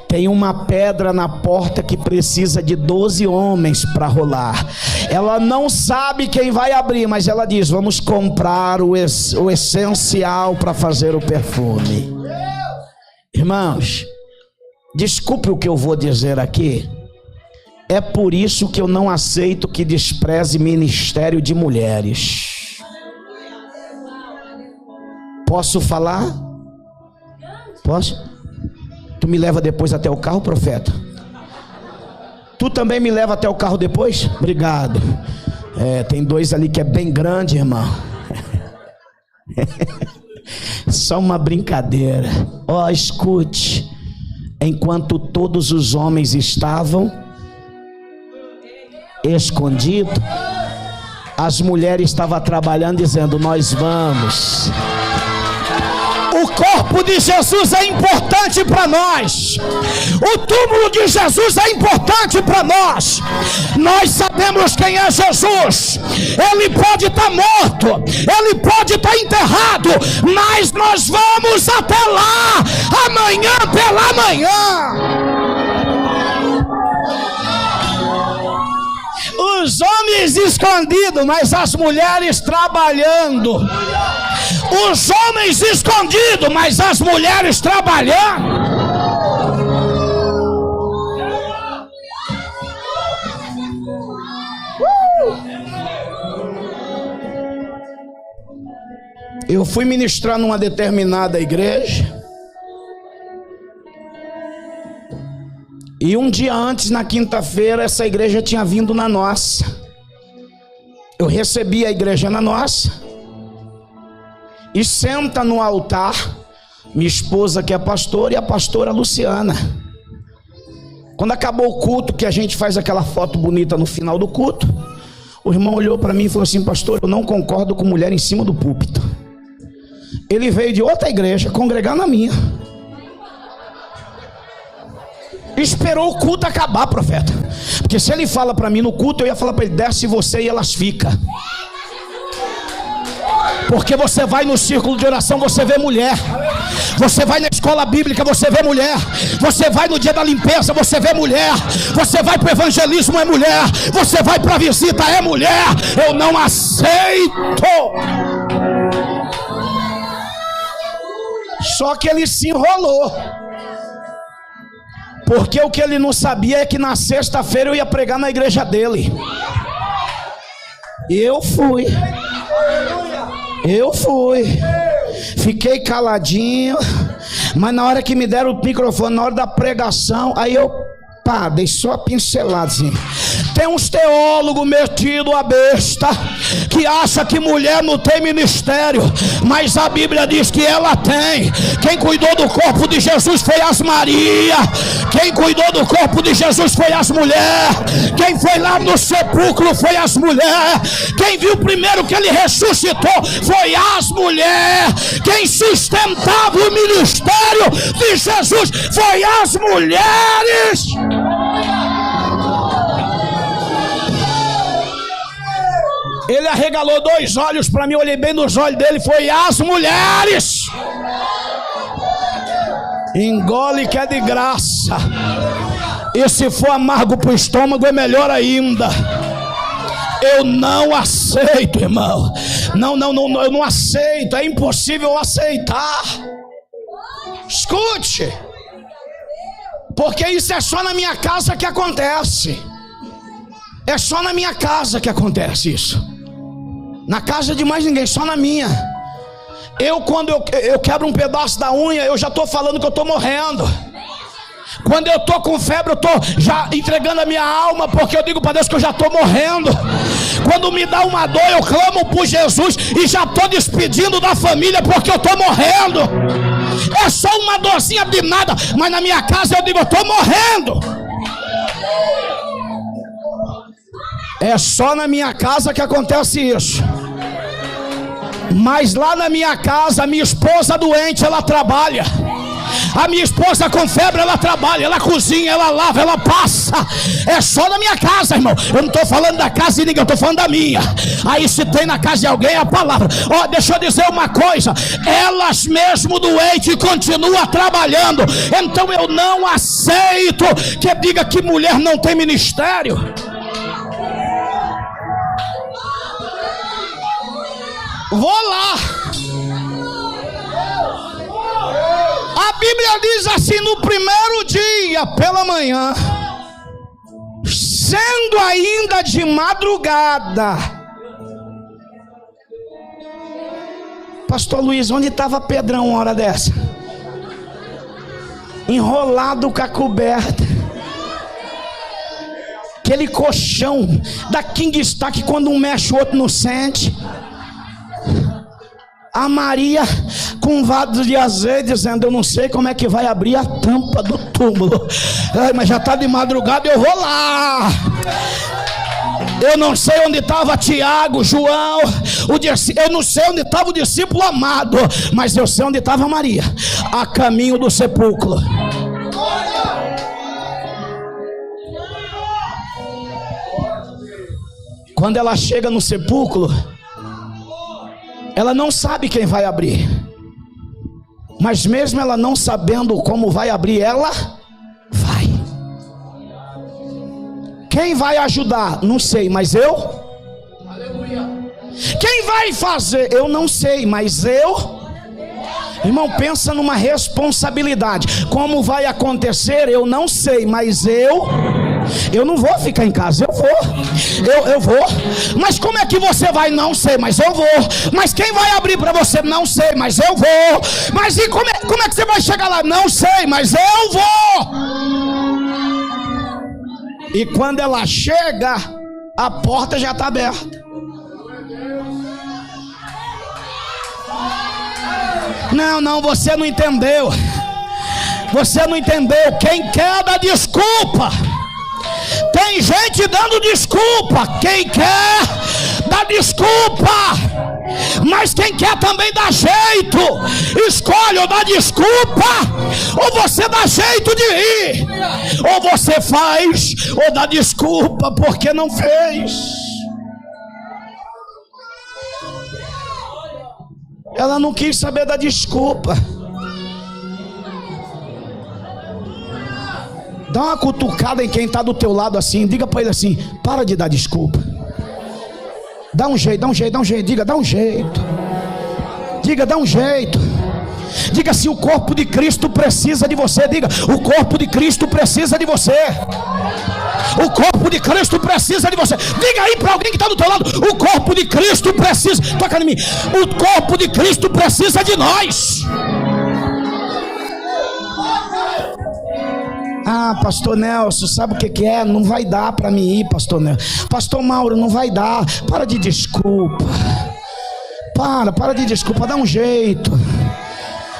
Tem uma pedra na porta que precisa de 12 homens para rolar. Ela não sabe quem vai abrir, mas ela diz, vamos comprar o essencial para fazer o perfume. Irmãos, desculpe o que eu vou dizer aqui. É por isso que eu não aceito que despreze ministério de mulheres. Posso falar? Posso? Tu me leva depois até o carro, profeta? Tu também me leva até o carro depois? Obrigado. Tem 2 ali que é bem grande, irmão. Só uma brincadeira. Escute. Enquanto todos os homens estavam escondidos, as mulheres estavam trabalhando, dizendo, nós vamos. O corpo de Jesus é importante para nós. O túmulo de Jesus é importante para nós. Nós sabemos quem é Jesus. Ele pode estar morto, ele pode estar enterrado, mas nós vamos até lá amanhã pela manhã. Os homens escondidos, mas as mulheres trabalhando. Os homens escondidos, mas as mulheres trabalhando. Eu fui ministrar numa determinada igreja. E um dia antes, na quinta-feira, essa igreja tinha vindo na nossa. Eu recebi a igreja na nossa. E senta no altar minha esposa, que é pastora, e a pastora Luciana. Quando acabou o culto, que a gente faz aquela foto bonita no final do culto, o irmão olhou para mim e falou assim: pastor, eu não concordo com mulher em cima do púlpito. Ele veio de outra igreja congregar na minha. Esperou o culto acabar, profeta. Porque se ele fala para mim no culto, eu ia falar para ele: desce você e elas ficam. Porque você vai no círculo de oração, você vê mulher. Você vai na escola bíblica, você vê mulher. Você vai no dia da limpeza, você vê mulher. Você vai para o evangelismo, é mulher. Você vai para a visita, é mulher. Eu não aceito. Só que ele se enrolou. Porque o que ele não sabia é que na sexta-feira eu ia pregar na igreja dele. Eu fui. Fiquei caladinho. Mas na hora que me deram o microfone, na hora da pregação, aí eu dei só a pincelada assim. Tem uns teólogos metidos a besta que acha que mulher não tem ministério, mas a Bíblia diz que ela tem. Quem cuidou do corpo de Jesus foi as Maria. Quem cuidou do corpo de Jesus foi as mulheres. Quem foi lá no sepulcro foi as mulheres. Quem viu primeiro que ele ressuscitou foi as mulheres. Quem sustentava o ministério de Jesus foi as mulheres. Ele arregalou 2 olhos para mim, olhei bem nos olhos dele, foi as mulheres. Engole que é de graça. E se for amargo para o estômago é melhor ainda. Eu não aceito, irmão. Não, eu não aceito. É impossível aceitar. Escute. Porque isso é só na minha casa que acontece. É só na minha casa que acontece isso. Na casa de mais ninguém, só na minha. Quando eu quebro um pedaço da unha, eu já estou falando que eu estou morrendo. Quando eu estou com febre, eu estou já entregando a minha alma, porque eu digo para Deus que eu já estou morrendo. Quando me dá uma dor, eu clamo por Jesus e já estou despedindo da família, porque eu estou morrendo. É só uma dorzinha de nada, mas na minha casa eu digo: eu estou morrendo. É só na minha casa que acontece isso. Mas lá na minha casa, a minha esposa doente, ela trabalha. A minha esposa com febre, ela trabalha, ela cozinha, ela lava, ela passa. É só na minha casa, irmão. Eu não estou falando da casa de ninguém, eu estou falando da minha. Aí se tem na casa de alguém, é a palavra. Deixa eu dizer uma coisa: elas mesmo doentes continuam trabalhando. Então eu não aceito que diga que mulher não tem ministério. Vou lá. A Bíblia diz assim: no primeiro dia pela manhã, sendo ainda de madrugada. Pastor Luiz, onde estava Pedrão uma hora dessa? Enrolado com a coberta. Aquele colchão da King Star que quando um mexe o outro não sente. A Maria com um vaso de azeite, dizendo: eu não sei como é que vai abrir a tampa do túmulo. Mas já está de madrugada, eu vou lá. Eu não sei onde estava Tiago, João, eu não sei onde estava o discípulo amado, mas eu sei onde estava Maria, a caminho do sepulcro. Quando ela chega no sepulcro, ela não sabe quem vai abrir, mas mesmo ela não sabendo como vai abrir, ela vai. Quem vai ajudar? Não sei, mas eu. Quem vai fazer? Eu não sei, mas eu. Irmão, pensa numa responsabilidade. Como vai acontecer? Eu não sei, mas eu não vou ficar em casa. Eu vou. Mas como é que você vai? Não sei, mas eu vou. Mas quem vai abrir para você? Não sei, mas eu vou. Mas e como é que você vai chegar lá? Não sei, mas eu vou. E quando ela chega, a porta já está aberta. Não, você não entendeu. Você não entendeu. Quem quer dá desculpa. Tem gente dando desculpa. Quem quer dá desculpa. Mas quem quer também dá jeito. Escolhe ou dá desculpa, ou você dá jeito de ir. Ou você faz ou dá desculpa porque não fez. Ela não quis saber da desculpa. Dá uma cutucada em quem está do teu lado assim. Diga para ele assim: para de dar desculpa. Dá um jeito. Diga, dá um jeito. Diga, dá um jeito. Diga assim: o corpo de Cristo precisa de você. Diga: o corpo de Cristo precisa de você. O corpo de Cristo precisa de você. Diga aí para alguém que está do teu lado: o corpo de Cristo precisa. Toca em mim. O corpo de Cristo precisa de nós. Ah, pastor Nelson, sabe o que é? Não vai dar para mim ir, pastor Nelson. Pastor Mauro, não vai dar. Para de desculpa. Para de desculpa, dá um jeito.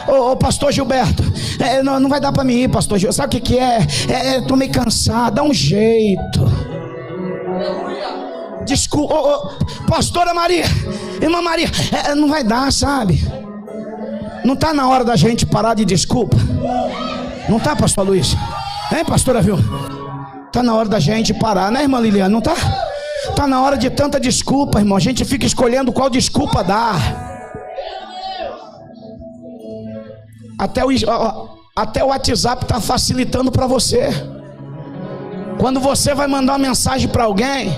Ô pastor Gilberto, não vai dar para mim ir, pastor Gilberto. Sabe o que é? Estou meio cansado, dá um jeito. Desculpa. Pastora Maria, irmã Maria, não vai dar, sabe? Não está na hora da gente parar de desculpa? Não está, pastor Luiz? Hein, pastora, viu? Está na hora da gente parar, né, irmã Liliana? Não está? Está na hora de tanta desculpa, irmão. A gente fica escolhendo qual desculpa dar. Até o WhatsApp está facilitando para você. Quando você vai mandar uma mensagem para alguém,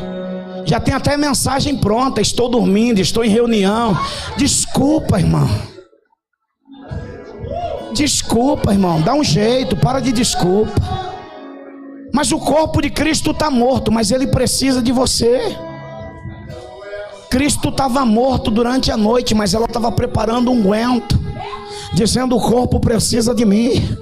já tem até mensagem pronta: estou dormindo, estou em reunião. Desculpa, irmão. Desculpa, irmão. Dá um jeito, para de desculpa. Mas o corpo de Cristo está morto, mas ele precisa de você. Cristo estava morto durante a noite, mas ela estava preparando um unguento, dizendo: o corpo precisa de mim.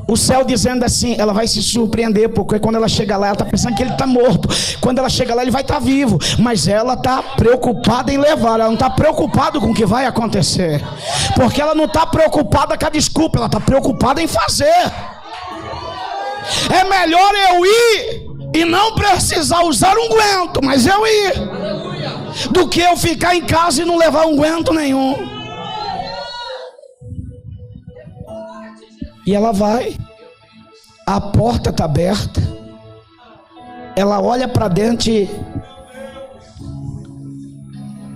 O céu dizendo assim: ela vai se surpreender, porque quando ela chega lá, ela está pensando que ele está morto. Quando ela chega lá, ele vai estar vivo. Mas ela está preocupada em levar. Ela não está preocupada com o que vai acontecer, porque ela não está preocupada com a desculpa. Ela está preocupada em fazer. É melhor eu ir e não precisar usar unguento, mas eu ir, do que eu ficar em casa e não levar unguento nenhum. E ela vai, a porta está aberta, ela olha para dentro e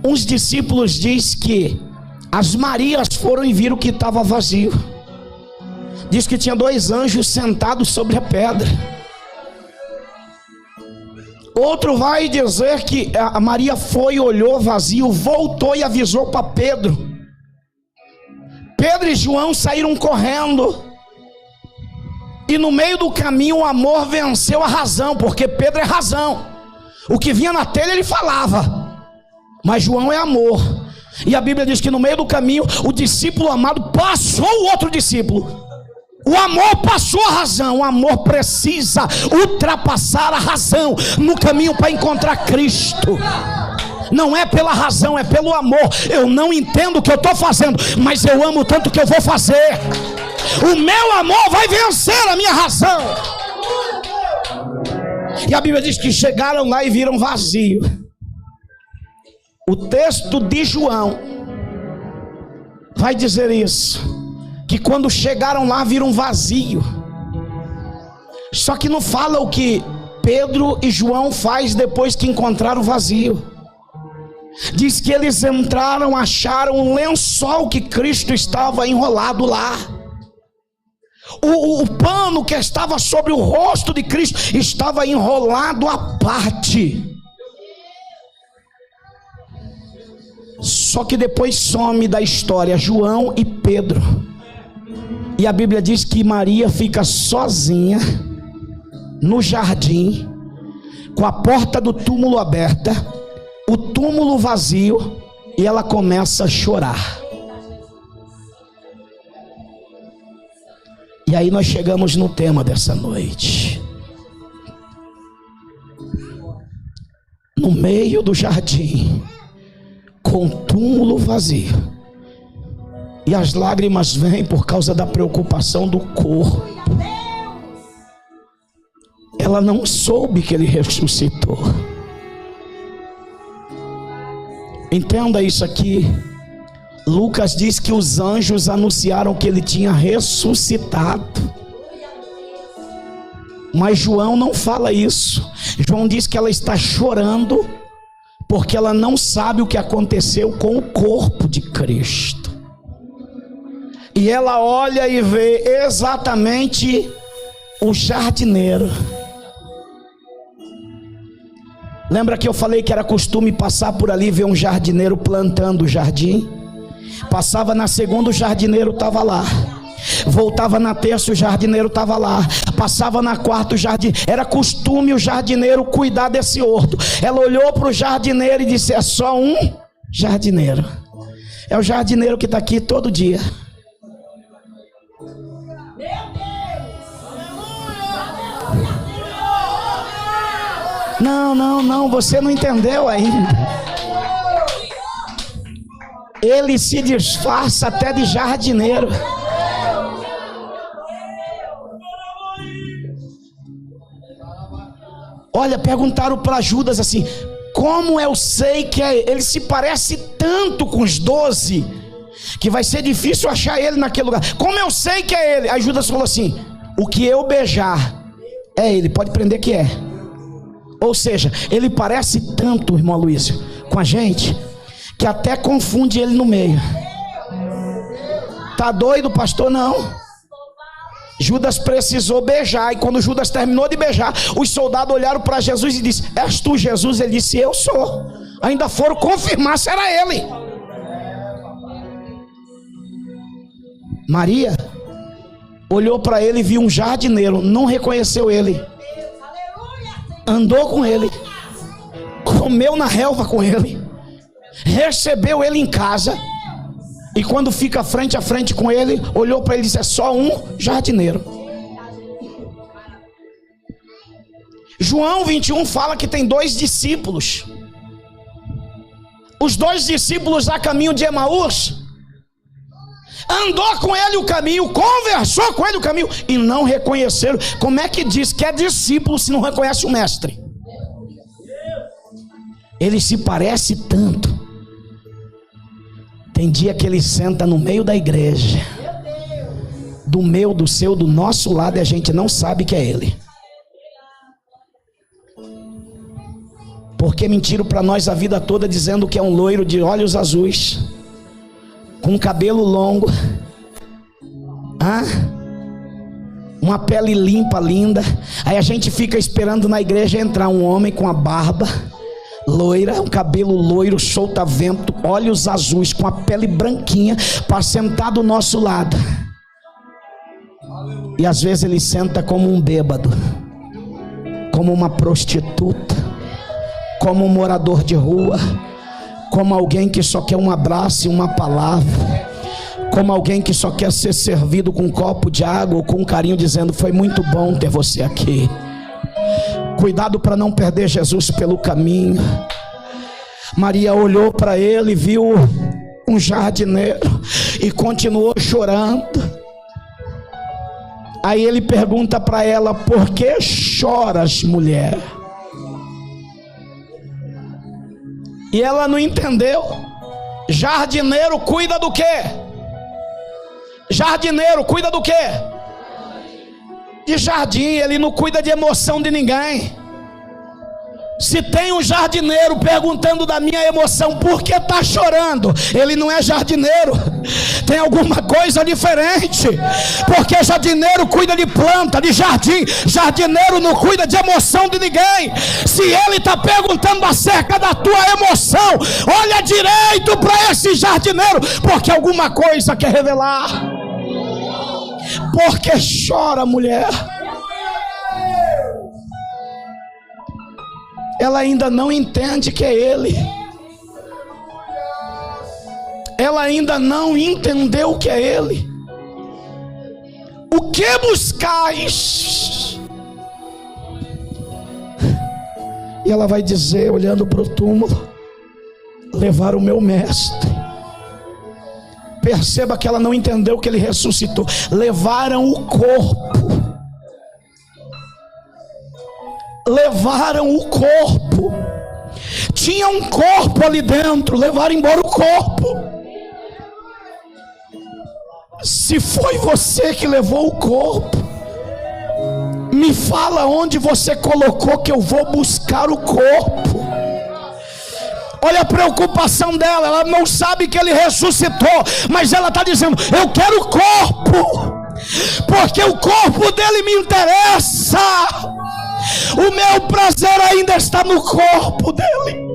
uns discípulos diz que as Marias foram e viram que estava vazio. Diz que tinha 2 anjos sentados sobre a pedra. Outro vai dizer que a Maria foi, olhou vazio, voltou e avisou para Pedro. Pedro e João saíram correndo. E no meio do caminho o amor venceu a razão, porque Pedro é razão. O que vinha na telha ele falava, mas João é amor. E a Bíblia diz que no meio do caminho o discípulo amado passou o outro discípulo. O amor passou a razão. O amor precisa ultrapassar a razão no caminho para encontrar Cristo. Não é pela razão, é pelo amor. Eu não entendo o que eu estou fazendo, mas eu amo tanto que eu vou fazer. O meu amor vai vencer a minha razão. E a Bíblia diz que chegaram lá e viram vazio. O texto de João vai dizer isso, que quando chegaram lá viram vazio. Só que não fala o que Pedro e João faz depois que encontraram o vazio. Diz que eles entraram, acharam um lençol que Cristo estava enrolado lá. O pano que estava sobre o rosto de Cristo estava enrolado à parte. Só que depois some da história João e Pedro. E a Bíblia diz que Maria fica sozinha no jardim, com a porta do túmulo aberta, o túmulo vazio, e ela começa a chorar. E aí nós chegamos no tema dessa noite. No meio do jardim, com o túmulo vazio, e as lágrimas vêm por causa da preocupação do corpo. Ela não soube que ele ressuscitou. Entenda isso aqui. Lucas diz que os anjos anunciaram que ele tinha ressuscitado. Mas João não fala isso. João diz que ela está chorando porque ela não sabe o que aconteceu com o corpo de Cristo. E ela olha e vê exatamente o jardineiro. Lembra que eu falei que era costume passar por ali e ver um jardineiro plantando o jardim? Passava na segunda, o jardineiro estava lá. Voltava na terça, o jardineiro estava lá. Passava na quarta, o jardineiro. Era costume o jardineiro cuidar desse horto. Ela olhou para o jardineiro e disse: é só um jardineiro. É o jardineiro que está aqui todo dia. Não, você não entendeu ainda. Ele se disfarça até de jardineiro. Olha, perguntaram para Judas assim: como eu sei que é ele? Ele se parece tanto com os 12 que vai ser difícil achar ele naquele lugar. Como eu sei que é ele? Aí Judas falou assim: o que eu beijar é ele, pode prender que é. Ou seja, ele parece tanto, irmão Luísio, com a gente, que até confunde ele no meio. Tá doido, pastor? Não. Judas precisou beijar, e quando Judas terminou de beijar, os soldados olharam para Jesus e disseram: és tu Jesus? Ele disse: eu sou. Ainda foram confirmar se era ele. Maria olhou para ele e viu um jardineiro, não reconheceu ele. Andou com ele, comeu na relva com ele, recebeu ele em casa, e quando fica frente a frente com ele, olhou para ele e disse: é só um jardineiro. João 21 fala que tem 2 discípulos. Os 2 discípulos a caminho de Emaús, andou com ele o caminho, conversou com ele o caminho, e não reconheceram. Como é que diz que é discípulo se não reconhece o mestre? Ele se parece tanto. Tem dia que ele senta no meio da igreja, do meu, do seu, do nosso lado, e a gente não sabe que é ele. Porque mentiram para nós a vida toda dizendo que é um loiro de olhos azuis, com cabelo longo, uma pele limpa, linda. Aí a gente fica esperando na igreja entrar um homem com a barba loira, um cabelo loiro, solta-vento, olhos azuis, com a pele branquinha, para sentar do nosso lado. E às vezes ele senta como um bêbado, como uma prostituta, como um morador de rua, como alguém que só quer um abraço e uma palavra, como alguém que só quer ser servido com um copo de água ou com um carinho, dizendo: foi muito bom ter você aqui. Cuidado para não perder Jesus pelo caminho. Maria olhou para ele, viu um jardineiro e continuou chorando. Aí ele pergunta para ela: por que choras, mulher? E ela não entendeu. Jardineiro cuida do quê? Jardineiro cuida do quê? De jardim. Ele não cuida de emoção de ninguém. Se tem um jardineiro perguntando da minha emoção, por que está chorando? Ele não é jardineiro. Tem alguma coisa diferente. Porque jardineiro cuida de planta, de jardim. Jardineiro não cuida de emoção de ninguém. Se ele está perguntando acerca da tua emoção, olha direito para esse jardineiro, porque alguma coisa quer revelar. Porque chora, mulher. Ela ainda não entende que é ele. Ela ainda não entendeu que é ele. O que buscais? E ela vai dizer, olhando para o túmulo: levar o meu mestre. Perceba que ela não entendeu que ele ressuscitou. Levaram o corpo. Levaram o corpo. Tinha um corpo ali dentro. Levaram embora o corpo. Se foi você que levou o corpo, me fala onde você colocou, que eu vou buscar o corpo. Olha a preocupação dela. Ela não sabe que ele ressuscitou, mas ela está dizendo: eu quero o corpo, porque o corpo dele me interessa. O meu prazer ainda está no corpo dele.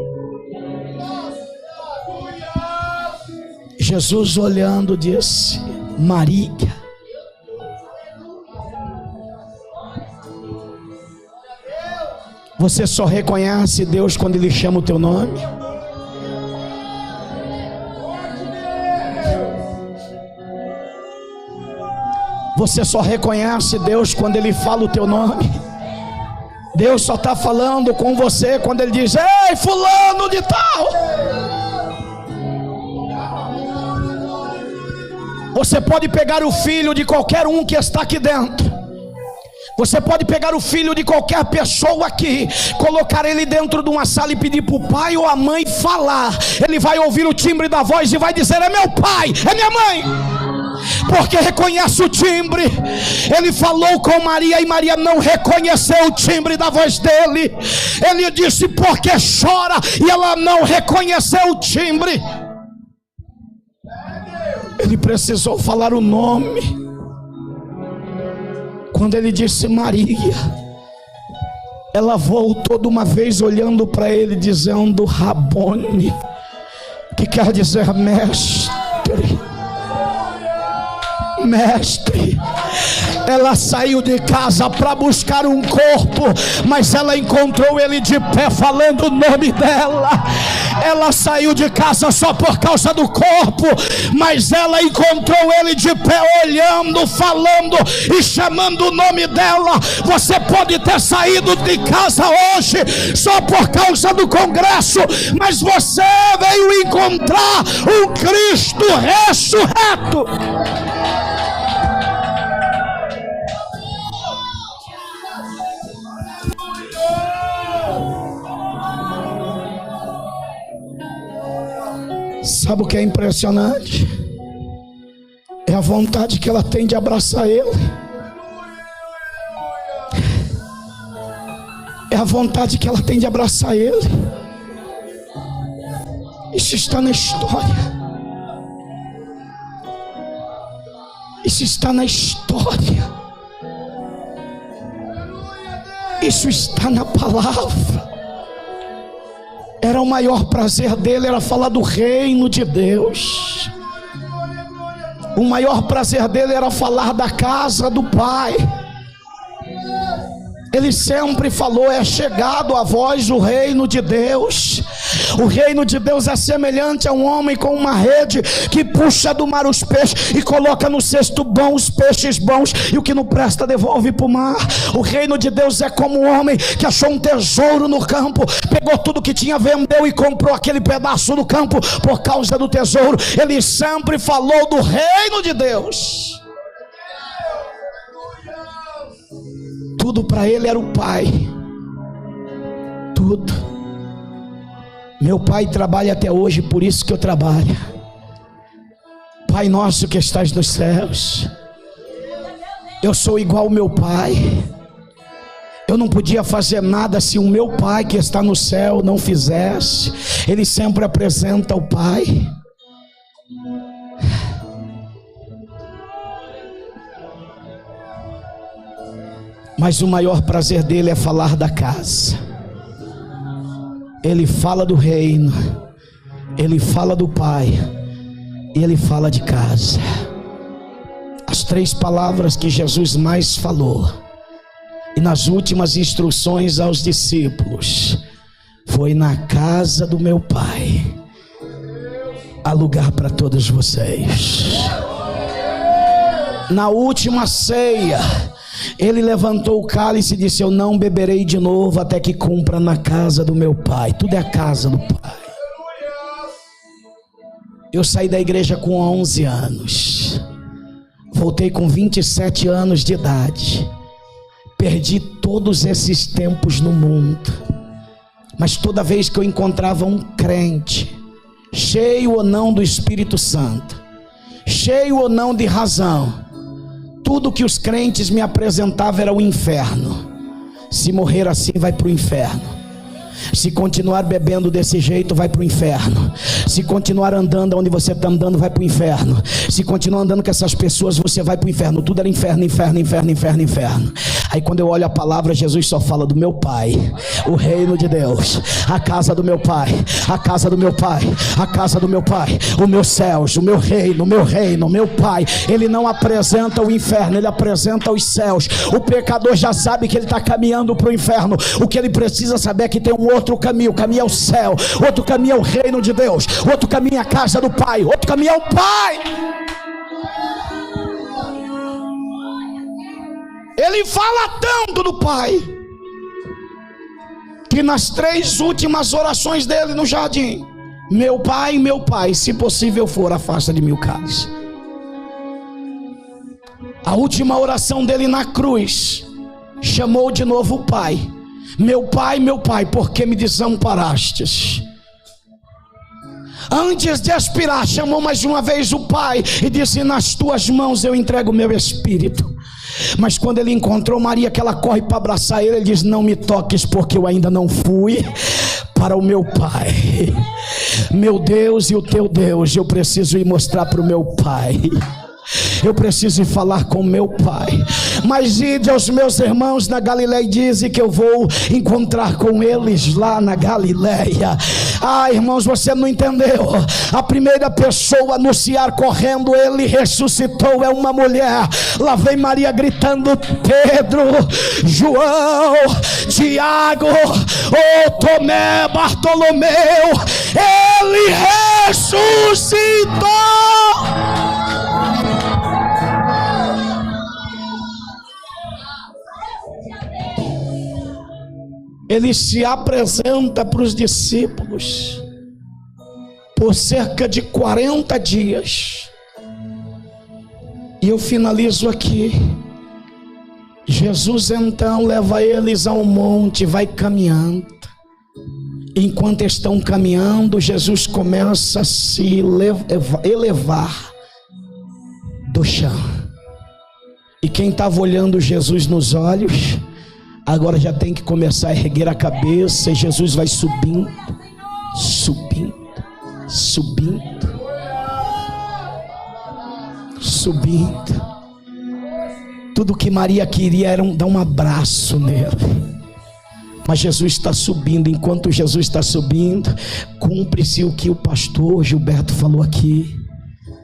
Jesus, olhando, disse: Maria. Você só reconhece Deus quando Ele chama o teu nome? Você só reconhece Deus quando Ele fala o teu nome? Deus só está falando com você quando Ele diz: ei, fulano de tal. Você pode pegar o filho de qualquer um que está aqui dentro. Você pode pegar o filho de qualquer pessoa aqui, colocar ele dentro de uma sala e pedir para o pai ou a mãe falar. Ele vai ouvir o timbre da voz e vai dizer: é meu pai, é minha mãe. Porque reconhece o timbre. Ele falou com Maria e Maria não reconheceu o timbre da voz dele. Ele disse: porque chora? E ela não reconheceu o timbre. Ele precisou falar o nome. Quando ele disse Maria, ela voltou de uma vez olhando para ele, dizendo Rabone, que quer dizer mestre. Mestre. Ela saiu de casa para buscar um corpo, mas ela encontrou ele de pé falando o nome dela. Ela saiu de casa só por causa do corpo, mas ela encontrou ele de pé olhando, falando e chamando o nome dela. Você pode ter saído de casa hoje só por causa do congresso, mas você veio encontrar um Cristo ressurreto. Sabe o que é impressionante? É a vontade que ela tem de abraçar ele. É a vontade que ela tem de abraçar ele. Isso está na história. Isso está na história. Isso está na palavra. Era o maior prazer dele, era falar do reino de Deus. O maior prazer dele era falar da casa do Pai. Ele sempre falou: é chegado a vós o reino de Deus. O reino de Deus é semelhante a um homem com uma rede que puxa do mar os peixes e coloca no cesto bom os peixes bons, e o que não presta devolve para o mar. O reino de Deus é como um homem que achou um tesouro no campo, pegou tudo que tinha, vendeu e comprou aquele pedaço do campo por causa do tesouro. Ele sempre falou do reino de Deus. Tudo para ele era o Pai. Tudo. Meu pai trabalha até hoje, por isso que eu trabalho. Pai nosso que estás nos céus, eu sou igual ao meu pai. Eu não podia fazer nada se o meu pai que está no céu não fizesse. Ele sempre apresenta o pai. Mas o maior prazer dele é falar da casa. Ele fala do reino, ele fala do pai, e ele fala de casa. As 3 palavras que Jesus mais falou, e nas últimas instruções aos discípulos, foi: na casa do meu pai há lugar para todos vocês. Na última ceia, ele levantou o cálice e disse: eu não beberei de novo até que cumpra na casa do meu pai. Tudo é a casa do pai. Eu saí da igreja com 11 anos, voltei com 27 anos de idade. Perdi todos esses tempos no mundo, mas toda vez que eu encontrava um crente, cheio ou não do Espírito Santo, cheio ou não de razão, tudo que os crentes me apresentavam era o inferno. Se morrer assim, vai para o inferno. Se continuar bebendo desse jeito, vai para o inferno. Se continuar andando onde você está andando, vai para o inferno. Se continuar andando com essas pessoas, você vai para o inferno. Tudo era inferno, inferno, inferno, inferno, inferno. Aí quando eu olho a palavra, Jesus só fala do meu pai, o reino de Deus, a casa do meu pai, a casa do meu pai, a casa do meu pai, os meus céus, o meu reino, o meu pai. Ele não apresenta o inferno, ele apresenta os céus. O pecador já sabe que ele está caminhando para o inferno. O que ele precisa saber é que tem um outro caminho. O caminho é o céu, outro caminho é o reino de Deus, outro caminho é a casa do pai, outro caminho é o pai. Ele fala tanto do pai, que nas 3 últimas orações dele no jardim: meu pai, se possível for, afasta de mim o cálice. A última oração dele na cruz, chamou de novo o pai: meu pai, por que me desamparastes? Antes de expirar, chamou mais uma vez o pai e disse: nas tuas mãos eu entrego o meu espírito. Mas quando ele encontrou Maria, que ela corre para abraçar ele, ele diz: não me toques, porque eu ainda não fui para o meu pai. Meu Deus e o teu Deus, eu preciso ir mostrar para o meu pai. Eu preciso ir falar com meu pai. Mas ide aos meus irmãos na Galileia e dize que eu vou encontrar com eles lá na Galileia. Ah, irmãos, você não entendeu. A primeira pessoa a anunciar correndo: ele ressuscitou, é uma mulher. Lá vem Maria gritando: Pedro, João, Tiago, Tomé, Bartolomeu, ele ressuscitou. Ele se apresenta para os discípulos por cerca de 40 dias. E eu finalizo aqui. Jesus então leva eles ao monte, vai caminhando. Enquanto estão caminhando, Jesus começa a se elevar do chão. E quem estava olhando Jesus nos olhos, agora já tem que começar a erguer a cabeça. E Jesus vai subindo, subindo, subindo, subindo. Tudo que Maria queria era dar um abraço nele. Mas Jesus está subindo. Enquanto Jesus está subindo, cumpre-se o que o pastor Gilberto falou aqui: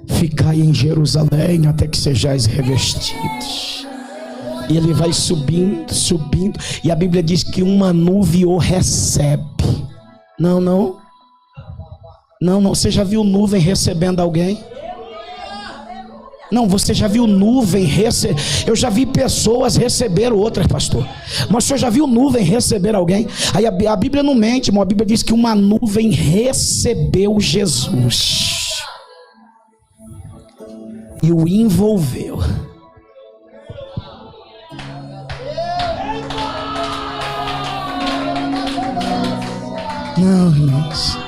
ficai em Jerusalém até que sejais revestidos. E ele vai subindo, subindo, e a Bíblia diz que uma nuvem o recebe. Não, você já viu nuvem recebendo alguém? Não, você já viu nuvem receber? Eu já vi pessoas receber outras, pastor. Mas você já viu nuvem receber alguém? Aí a Bíblia não mente, mas a Bíblia diz que uma nuvem recebeu Jesus e o envolveu. Não, irmãos.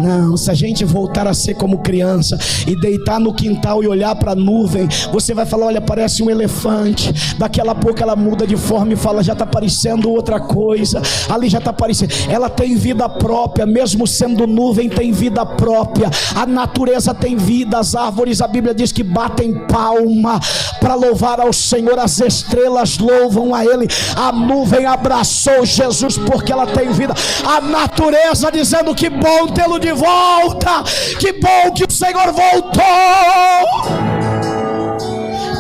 Não, se a gente voltar a ser como criança e deitar no quintal e olhar para a nuvem, você vai falar: olha, parece um elefante. Daqui a pouco ela muda de forma e fala: já está parecendo outra coisa. Ali já está parecendo. Ela tem vida própria, mesmo sendo nuvem, tem vida própria. A natureza tem vida, as árvores, a Bíblia diz que batem palma para louvar ao Senhor, as estrelas louvam a Ele. A nuvem abraçou Jesus porque ela tem vida. A natureza dizendo: que bom tê-lo de volta, que bom que o Senhor voltou.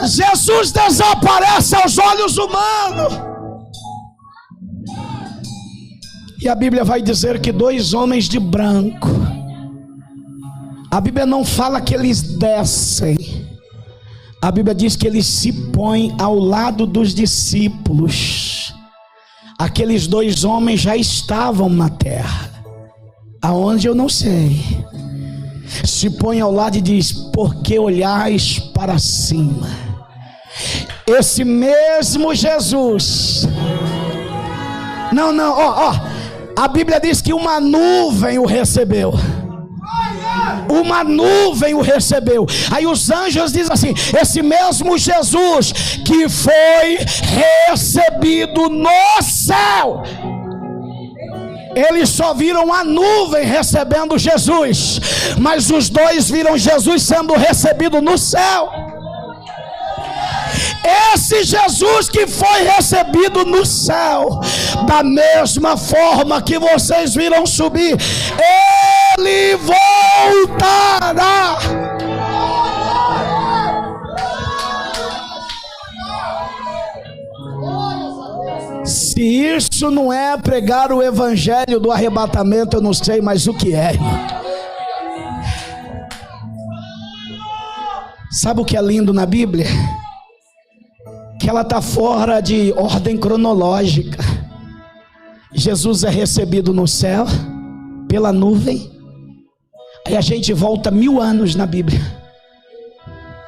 Jesus desaparece aos olhos humanos. E a Bíblia vai dizer que 2 homens de branco, a Bíblia não fala que eles descem, a Bíblia diz que eles se põem ao lado dos discípulos. Aqueles 2 homens já estavam na terra, aonde eu não sei. Se põe ao lado e diz: por que olhais para cima? Esse mesmo Jesus, a Bíblia diz que uma nuvem o recebeu. Uma nuvem o recebeu. Aí os anjos dizem assim: esse mesmo Jesus que foi recebido no céu. Eles só viram a nuvem recebendo Jesus, mas os 2 viram Jesus sendo recebido no céu. Esse Jesus que foi recebido no céu, da mesma forma que vocês viram subir, Ele voltará. Se isso não é pregar o evangelho do arrebatamento, eu não sei mais o que é, irmão. Sabe o que é lindo na Bíblia? Que ela está fora de ordem cronológica. Jesus é recebido no céu pela nuvem. Aí a gente volta 1000 anos na Bíblia.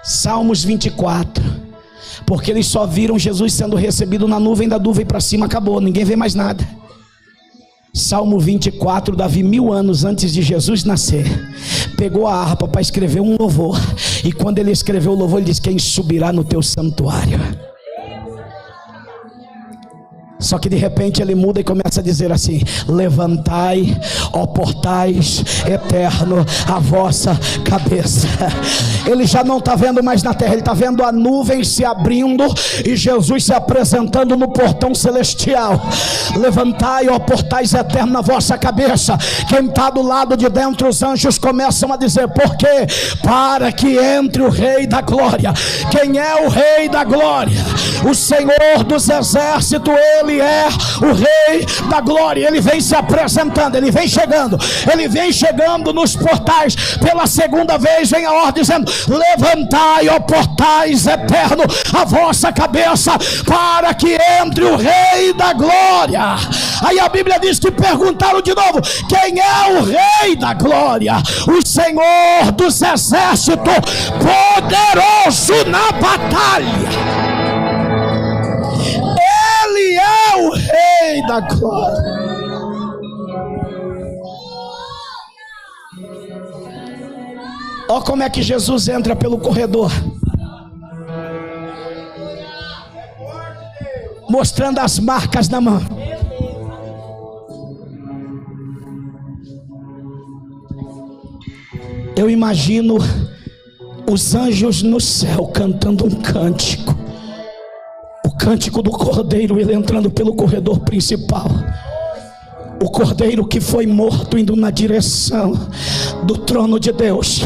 Salmos 24. Porque eles só viram Jesus sendo recebido na nuvem, da nuvem para cima acabou, ninguém vê mais nada. Salmo 24, Davi 1000 anos antes de Jesus nascer, pegou a harpa para escrever um louvor. E quando ele escreveu o louvor, ele disse: quem subirá no teu santuário? Só que de repente ele muda e começa a dizer assim: levantai, ó portais eterno, a vossa cabeça. Ele já não está vendo mais na terra, ele está vendo a nuvem se abrindo e Jesus se apresentando no portão celestial. Levantai, ó portais eternos, a vossa cabeça. Quem está do lado de dentro, os anjos começam a dizer: por quê? Para que entre o Rei da Glória. Quem é o Rei da Glória? O Senhor dos Exércitos. Ele é o Rei da Glória. Ele vem se apresentando, ele vem chegando nos portais. Pela segunda vez vem a ordem dizendo: levantai, ó portais eternos, a vossa cabeça, para que entre o Rei da Glória. Aí a Bíblia diz que perguntaram de novo: quem é o Rei da Glória? O Senhor dos Exércitos, poderoso na batalha. Ele é o Rei da Glória. Olha como é que Jesus entra pelo corredor, mostrando as marcas na mão. Eu imagino os anjos no céu cantando um cântico, o cântico do Cordeiro, ele entrando pelo corredor principal. O Cordeiro que foi morto indo na direção do trono de Deus.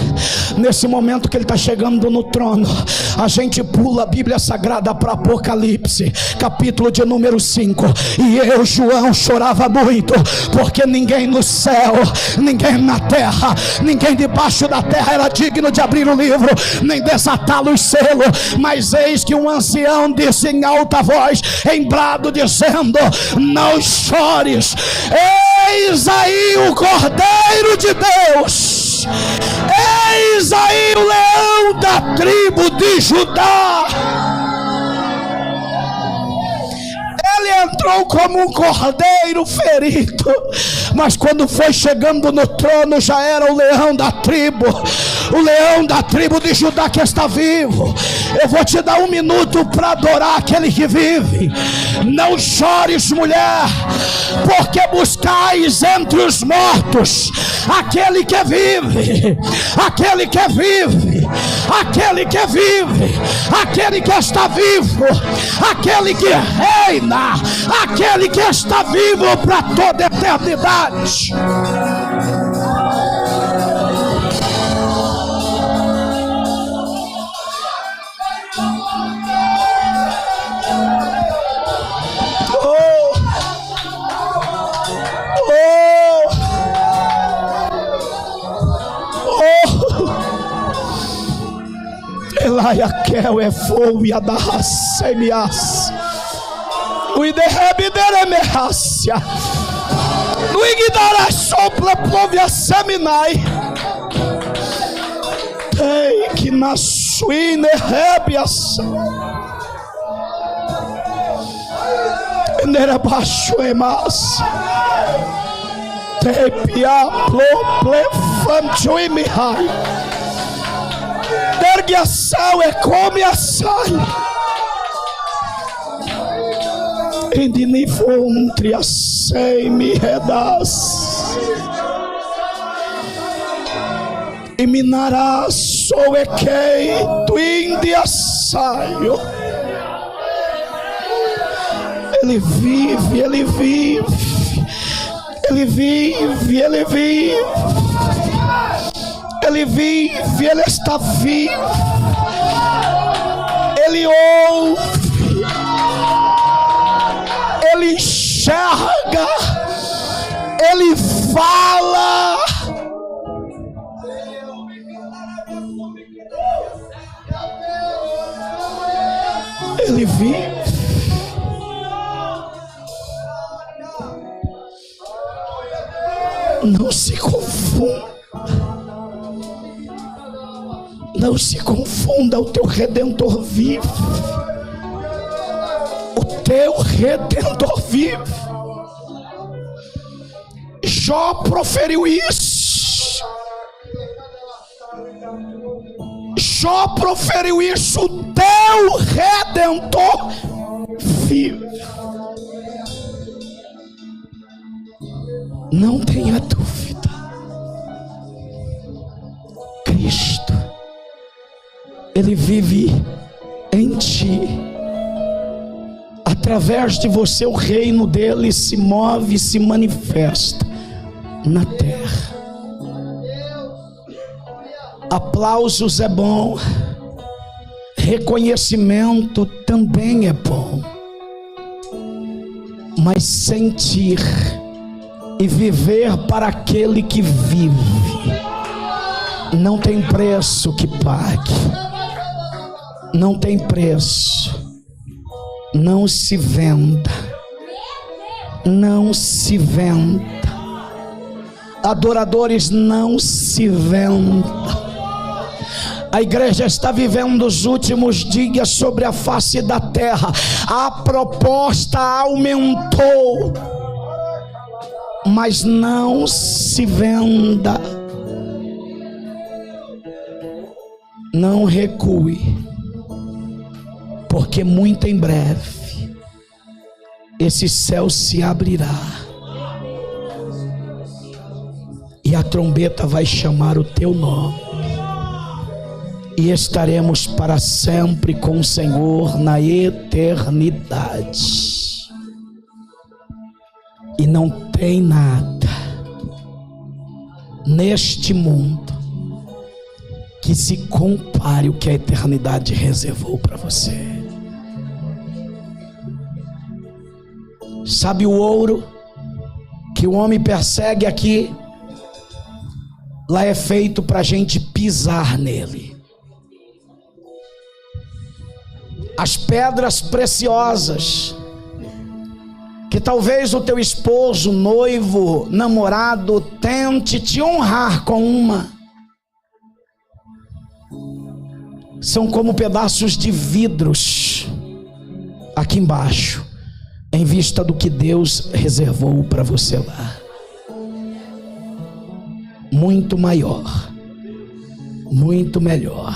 Nesse momento que ele está chegando no trono, a gente pula a Bíblia Sagrada para Apocalipse, capítulo de número 5. E eu, João, chorava muito, porque ninguém no céu, ninguém na terra, ninguém debaixo da terra era digno de abrir o livro, nem desatá-lo os selos. Mas eis que um ancião disse em alta voz, em brado, dizendo: não chores. Eis aí o Cordeiro de Deus. Eis aí o leão da tribo de Judá. Ele entrou como um cordeiro ferido, mas quando foi chegando no trono já era o leão da tribo de Judá que está vivo. Eu vou te dar 1 minuto para adorar aquele que vive. Não chores, mulher, porque buscais entre os mortos aquele que vive, aquele que vive, aquele que vive, aquele que está vivo, aquele que reina, aquele que está vivo para toda a eternidade. Elaiaquel é fogo e adarracemias. O iderebideremerrácia. No igdará sopla povia seminai. Tem que na suíne rebias. Nerebaixo emas. Tem pia ploflefantio e mihai. Ergue a sal e come a sal. Endinifontre a sei me redas. E minará sou e quei tu indi a saio. Ele vive, ele vive. Ele vive, ele vive. Ele vive, ele está vivo. Ele ouve, ele enxerga, ele fala. Ele vive. Não se confunda. Não se confunda, o teu Redentor vive. O teu Redentor vive. Jó proferiu isso. Jó proferiu isso. O teu Redentor vive. Não tenha dúvida. Cristo, Ele vive em ti. Através de você o reino dele se move, se manifesta na terra. Aplausos é bom, reconhecimento também é bom, mas sentir e viver para aquele que vive não tem preço que pague. Não tem preço. Não se venda. Não se venda. Adoradores, não se venda. A igreja está vivendo os últimos dias sobre a face da terra. A proposta aumentou, mas não se venda. Não recue, porque muito em breve esse céu se abrirá e a trombeta vai chamar o teu nome e estaremos para sempre com o Senhor na eternidade. E não tem nada neste mundo que se compare o que a eternidade reservou para você. Sabe o ouro que o homem persegue aqui? Lá é feito para a gente pisar nele. As pedras preciosas que talvez o teu esposo, noivo, namorado tente te honrar com uma, são como pedaços de vidros aqui embaixo, em vista do que Deus reservou para você lá. Muito maior, muito melhor.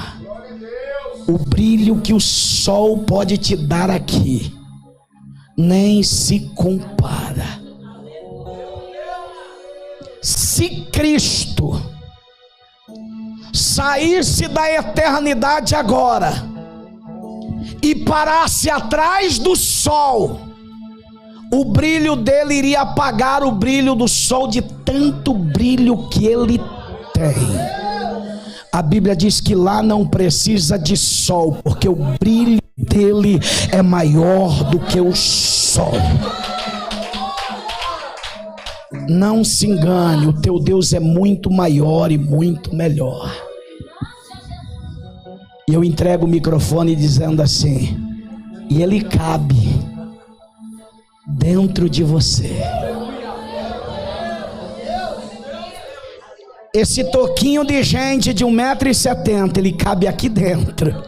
O brilho que o sol pode te dar aqui nem se compara. Se Cristo saísse da eternidade agora e parasse atrás do sol, o brilho dele iria apagar o brilho do sol, de tanto brilho que ele tem. A Bíblia diz que lá não precisa de sol, porque o brilho dele é maior do que o sol. Não se engane, o teu Deus é muito maior e muito melhor. E eu entrego o microfone dizendo assim: e ele cabe dentro de você. Esse toquinho de gente de 1,70 m, ele cabe aqui dentro.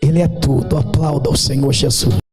Ele é tudo. Aplauda o Senhor Jesus.